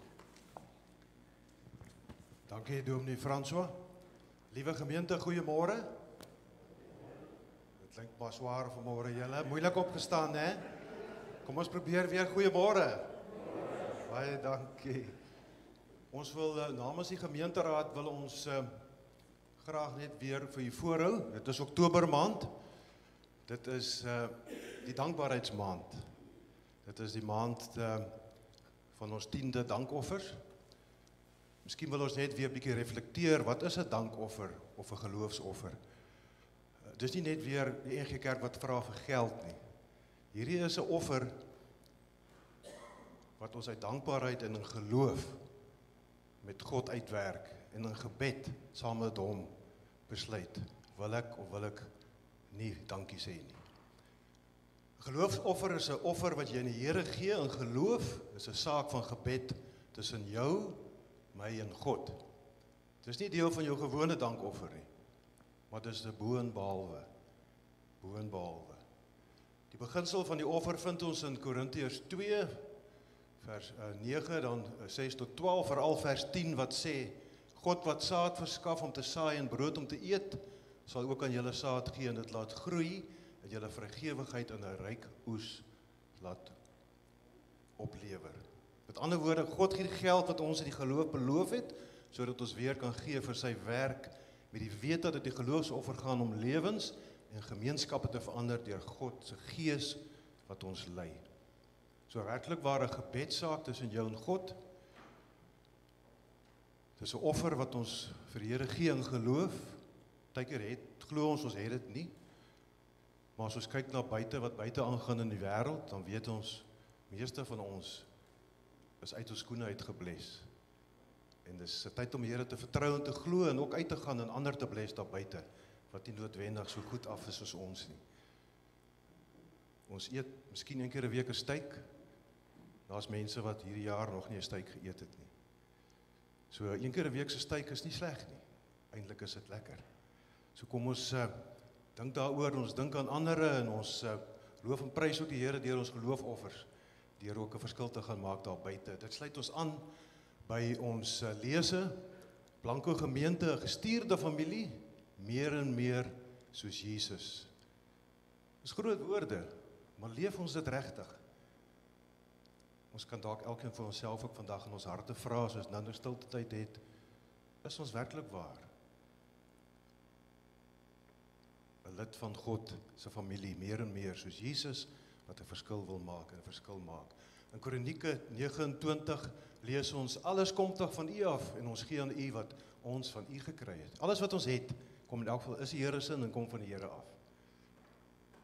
Dankie Dominee François. Liewe gemeente, goeiemôre. Dit klink maar swaar vanmôre julle. Moeilik opgestaan, hè? Kom ons probeer weer goeiemôre. Baie dankie. Ons wil namens die gemeenteraad wil ons graag net weer vir u voorhou. Dit is Oktober maand. Dit is die dankbaarheidsmaand. Dit is die maand van ons 10de dankoffers. Miskien wil ons net weer 'n bietjie reflekteer, wat is 'n dankoffer of 'n geloofsoffer? Dis nie net weer die NG Kerk wat vra vir geld nie. Hierdie is 'n offer wat ons uit dankbaarheid en in geloof met God uitwerk en in gebed saam met hom besluit, wil ek of wil ek nie dankie sê nie. Geloofsoffer is 'n offer wat jy in die Here gee in geloof, is 'n saak van gebed tussen jou, my en God. Dit is nie deel van jou gewone dankoffer nie, maar dit is 'n boonbehalwe. Die beginsel van die offer vind ons in Korintiërs 2, vers 9, dan 6 tot 12, veral vers 10 wat sê, God wat saad verskaf om te saai en brood om te eet, sal ook aan julle saad gee en dit laat groei, en julle vrygewigheid in 'n ryk oes laat oplewer. Met ander woorde, God gee die geld wat ons in die geloof beloof het, sodat ons weer kan gee vir sy werk, met die wete dat die geloofsoffer gaan om lewens en gemeenskappe te verander deur God se gees wat ons lei. So werklik ware gebedssaak tussen jou en God. Dis 'n offer wat ons vir die Here gee in geloof. Partykeer glo ons het dit nie. Maar as ons kyk na buite wat buite aangaan in die wêreld, dan weet ons meeste van ons is uit ons skoene uitgebles. En dis 'n tyd om die Here te vertrou en te glo en ook uit te gaan en ander te bless daar buite wat nie noodwendig so goed af is as ons nie. Ons eet miskien een keer 'n week 'n steak. Daar's mense wat hierdie jaar nog nie 'n steak geëet het nie. So een keer 'n week se steak is nie sleg nie. Eintlik is dit lekker. So kom ons dink daaroor, ons dink aan ander en ons loof en prys ook die Here deur ons geloofoffers, deur ook 'n verskil te gaan maak daar buite. Dit sluit ons aan by ons lese, Blanco gemeente, 'n gestuurde familie, meer en meer soos Jesus. Dis groot woorde, maar leef ons dit regtig? Ons kan dalk elkeen vir onsself ook vandag in ons harte vra, as ons nou stilte tyd het, is ons werklik waar 'n lid van God se familie, meer en meer soos Jesus, wat 'n verskil wil maak en 'n verskil maak. In Kronieke 29 lees ons, alles kom tog van U af en ons gee aan U wat ons van U gekry het. Alles wat ons het, kom in elk geval is die Here se en kom van die Here af.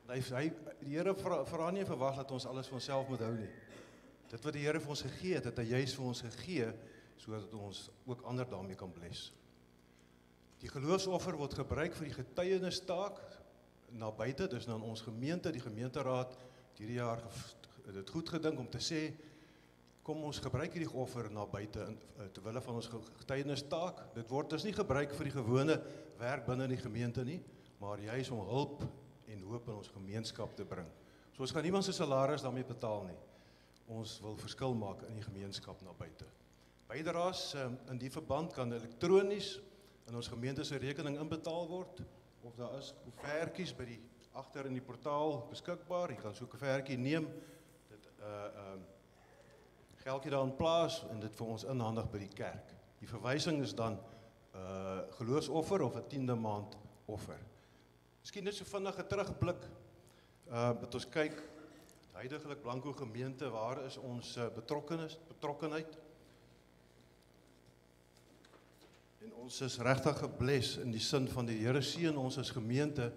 Die Here vra nie en verwag dat ons alles vir onsself moet hou nie. Dit wat die Here vir ons gegee het, het hy juist vir ons gegee, sodat ons ook ander daarmee kan bless. Die geloofsoffer word gebruik vir die getuienistaak na buite, dus na ons gemeente, die gemeenteraad, hierdie jaar dit goed gedink om te sê, kom ons gebruik hierdie offer na buite, terwille van ons getuienistaak. Dit word dus nie gebruik vir die gewone werk binne die gemeente nie, maar juist om hulp en hoop in ons gemeenskap te bring. So ons gaan niemand se salaris daarmee betaal nie. Ons wil verskil maak in die gemeenskap na buite. Bydraes in die verband kan elektronies in ons gemeente se rekening inbetaal word, of daar is koevertjies by die agter in die portaal beskikbaar. Jy kan so 'n koevertjie neem, dit geldjie daarin plaas en dit vir ons inhandig by die kerk. Die verwysing is dan geloofsoffer of 'n 10de maand offer. Miskien net so vinnige terugblik, dat ons kyk, huidiglik Blanco gemeente, waar is ons betrokkenheid? En ons is regtig gebless in die sin van die Here seën ons as gemeente,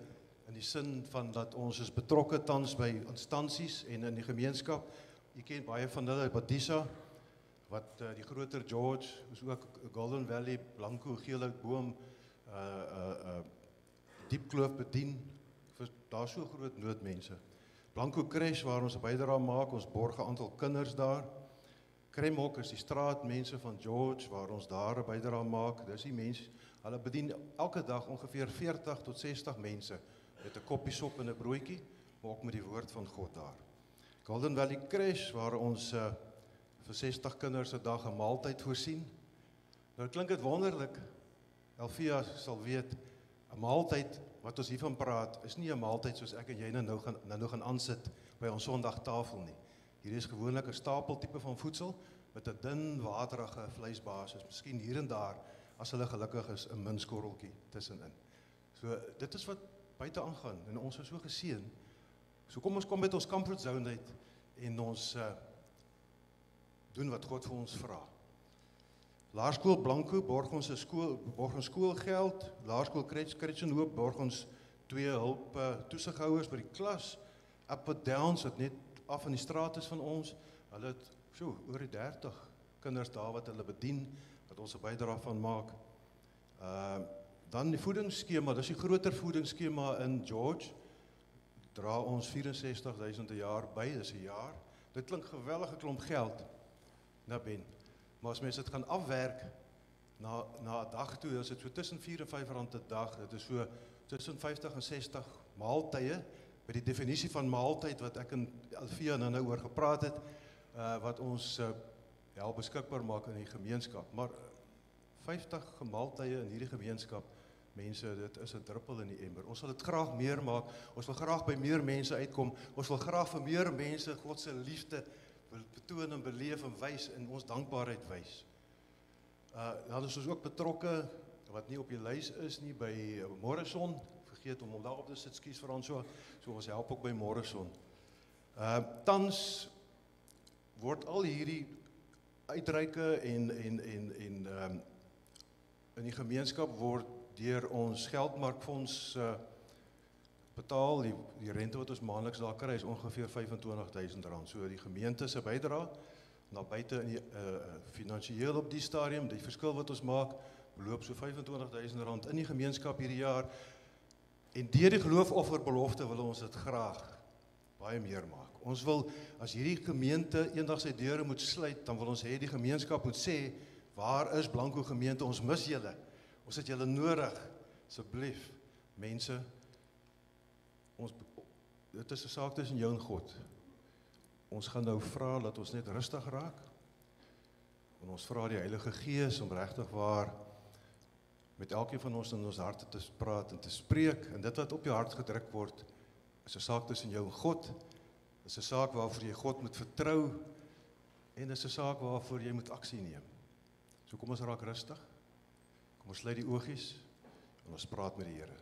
in die sin van dat ons is betrokke tans by instansies en in die gemeenskap. Jy ken baie van hulle, Badisa, wat die groter George, is ook Golden Valley, Blanco, Geelhoutboom, Diepkloof bedien, daar so groot noodmense. Blanco Crash, waar ons 'n bydrae maak, ons borg 'n aantal kinders daar. Kremhok is die straatmense van George, waar ons daar 'n bydrae maak. Dis die mense, hulle bedien elke dag ongeveer 40 tot 60 mense, met 'n koppie sop en 'n broodjie, maar ook met die woord van God daar. Golden Valley Crash, waar ons vir 60 kinders 'n dag 'n maaltyd voorsien. Nou klink dit wonderlik, Elvia sal weet, 'n maaltyd wat ons hiervan praat, is nie 'n maaltyd soos ek en jy nou gaan aansit by ons Sondagtafel nie. Hier is gewoonlik 'n stapeltipe van voedsel met 'n dun, waterige vleisbasis, miskien hier en daar, as hulle gelukkig is, 'n minskorreltjie tussenin. So dit is wat buite aangaan en ons is so geseën. So kom ons kom met ons comfort zone uit en ons doen wat God vir ons vra. Laerskool Blanco borg ons skoolgeld, Laerskool Kretsenhoop borg ons 2 hulp toesighouers by die klas, Up and Downs wat net af in die straat is van ons. Hulle het oor die 30 kinders daar wat hulle bedien, wat ons 'n bydrae van maak. Dan die voedingsskema, dis die groter voedingsskema in George. Dra ons 64.000 'n jaar by, dis 'n jaar. Dit klink geweldige klomp geld, Ben. Maar as mense dit gaan afwerk na 'n dag toe, is dit so tussen 4 en 5 rand 'n dag. Dit is so tussen 50 en 60 maaltye. By die definisie van maaltyd wat ek en Elvia nou oor gepraat het, wat ons help beskikbaar maak in die gemeenskap. Maar 50 maaltye in hierdie gemeenskap, mense, dit is 'n druppel in die emmer. Ons wil dit graag meer maak. Ons wil graag by meer mense uitkom. Ons wil graag vir meer mense God se liefde betoon en beleef en wys en ons dankbaarheid wys. Dan is ons ook betrokke, wat nie op die lys is nie, by Morrison. Vergeet om daar op te sit, skuis vir ons so ons help ook by Morrison. Tans word al hierdie uitreike en in die gemeenskap word deur ons geldmarkfonds betaal. Die rente wat ons maandeliks daar kry is ongeveer R25.000. So die gemeente se bydrae na buite in die finansiëel op die stadium, die verskil wat ons maak, beloop so R25.000 in die gemeenskap hierdie jaar. En deur die geloofofferbelofte wil ons dit graag baie meer maak. Ons wil, as hierdie gemeente eendag sy deure moet sluit, dan wil ons hê die gemeenskap moet sê, waar is Blanco gemeente, ons mis julle. Ons het julle nodig, asseblief, mense. Dit is 'n saak tussen jou en God. Ons gaan nou vra dat ons net rustig raak. En ons vra die Heilige Gees om regtig waar met elkeen van ons in ons harte te praat en te spreek. En dit wat op jou hart gedruk word, is 'n saak tussen jou en God. Is 'n saak waarvoor jy God moet vertrou. En is 'n saak waarvoor jy moet aksie neem. So kom ons raak rustig. Kom ons sluit die oogies en ons praat met die Here.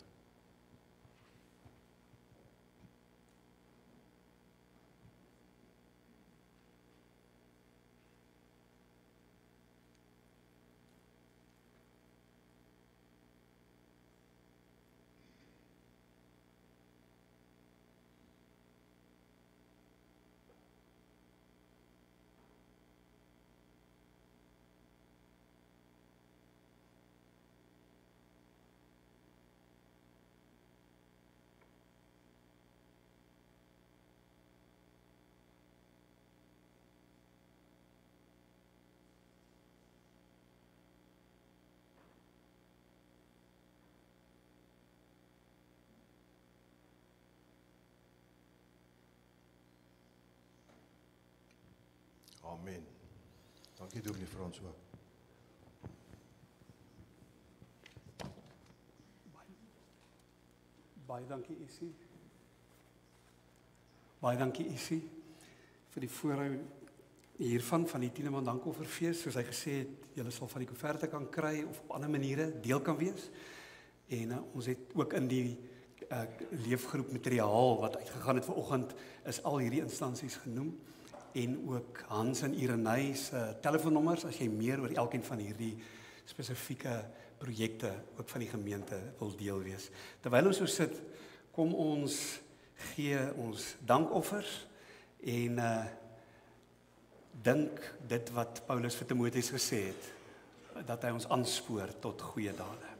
Amen. Dankie dominee François. Baie dankie Essie. Baie dankie Essie vir die voorhou hiervan van die Tieneman Dankofferfees. Soos hy gesê het, julle sal van die koeverte kan kry of op ander maniere deel kan wees. En ons het ook in die leefgroep materiaal wat uitgegaan het vanoggend is al hierdie instansies genoem. En ook Hans en Irenay se telefoonnommers as jy meer oor elkeen van hierdie spesifieke projekte ook van die gemeente wil deel wees. Terwyl ons so sit, kom ons gee ons dankoffers en dink dit wat Paulus vir Timoteus gesê het, dat hy ons aanspoor tot goeie dade.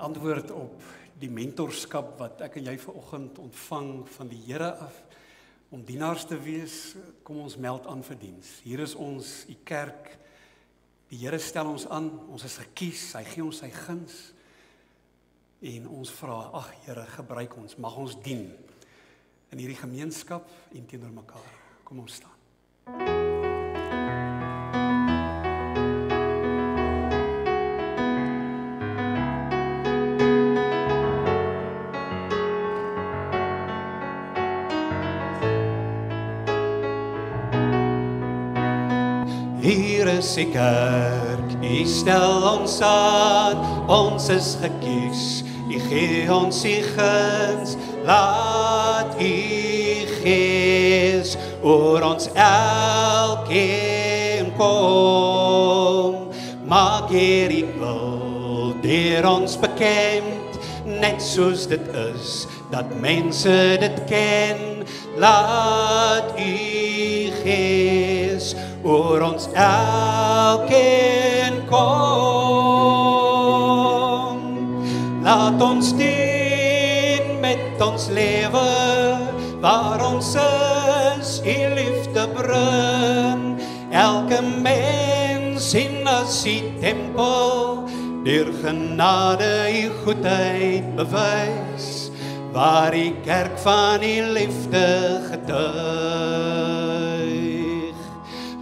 Antwoord op die mentorskap wat ek en jy vanoggend ontvang van die Here af, om dienaars te wees, kom ons meld aan vir diens. Hier is ons, die kerk, die Here stel ons aan, ons is gekies, hy gee ons sy guns, en ons vra, ag Here, gebruik ons, mag ons dien, in hierdie gemeenskap en teenoor mekaar. Kom ons staan. Hier is die kerk, U stel ons aan, ons is gekies, U gee ons die guns, laat U Gees oor ons elkeen kom, maak hierdie wil deur ons bekend, net soos dit is, dat mense dit ken, laat U Gees oor ons elkeen kom. Laat ons dien met ons lewe, waar ons is, U liefde bring. Elke mens in as U tempel, deur genade U goedheid bewys, waar U kerk van U liefde getuig.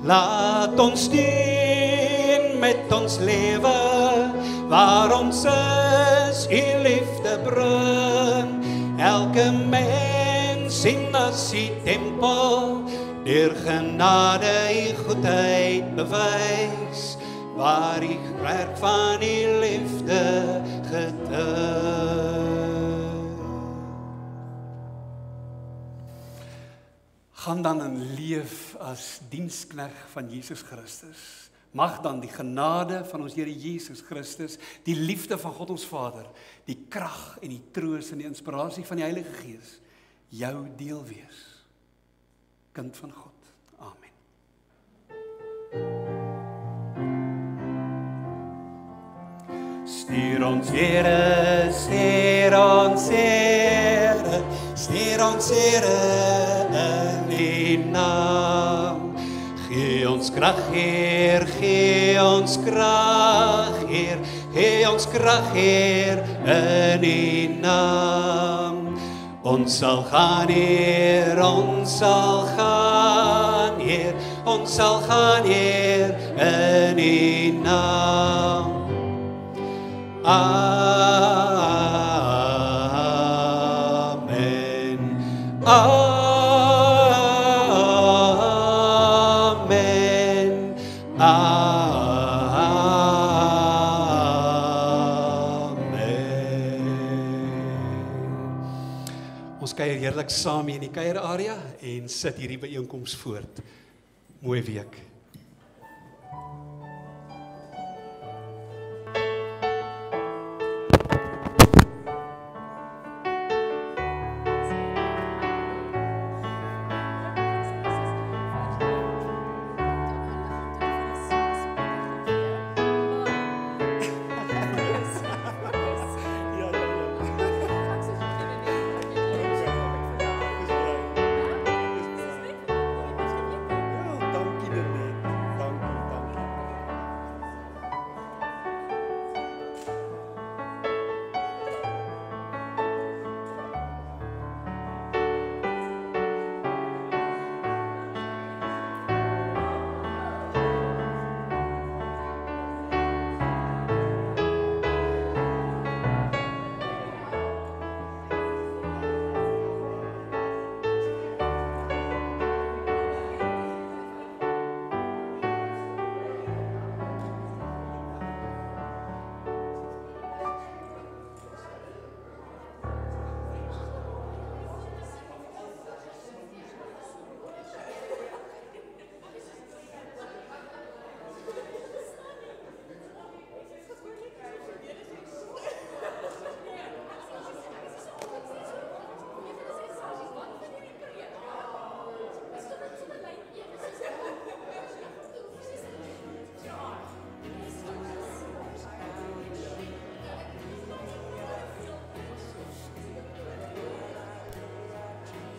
Laat ons dien met ons lewe, waar ons is, U liefde bring. Elke mens in as U tempel, deur genade U goedheid bewys, waar U kerk van U liefde getuig. Gaan dan en leef as diensknegt van Jesus Christus. Mag dan die genade van ons Here Jesus Christus, die liefde van God ons Vader, die krag en die troos en die inspirasie van die Heilige Gees jou deel wees. Kind van God. Amen. Stuur ons Here, stuur ons Here, stuur ons Here in die naam. Gee ons krag, Heer, gee ons krag, Heer, gee ons krag, Heer, in die naam. Ons sal gaan, Heer, ons sal gaan, Heer, ons sal gaan, Heer, in die naam. Amen. Amen. Amen. Ons kuier heerlik saam hier in die kuierarea en sit hierdie byeenkoms voort. Mooi week.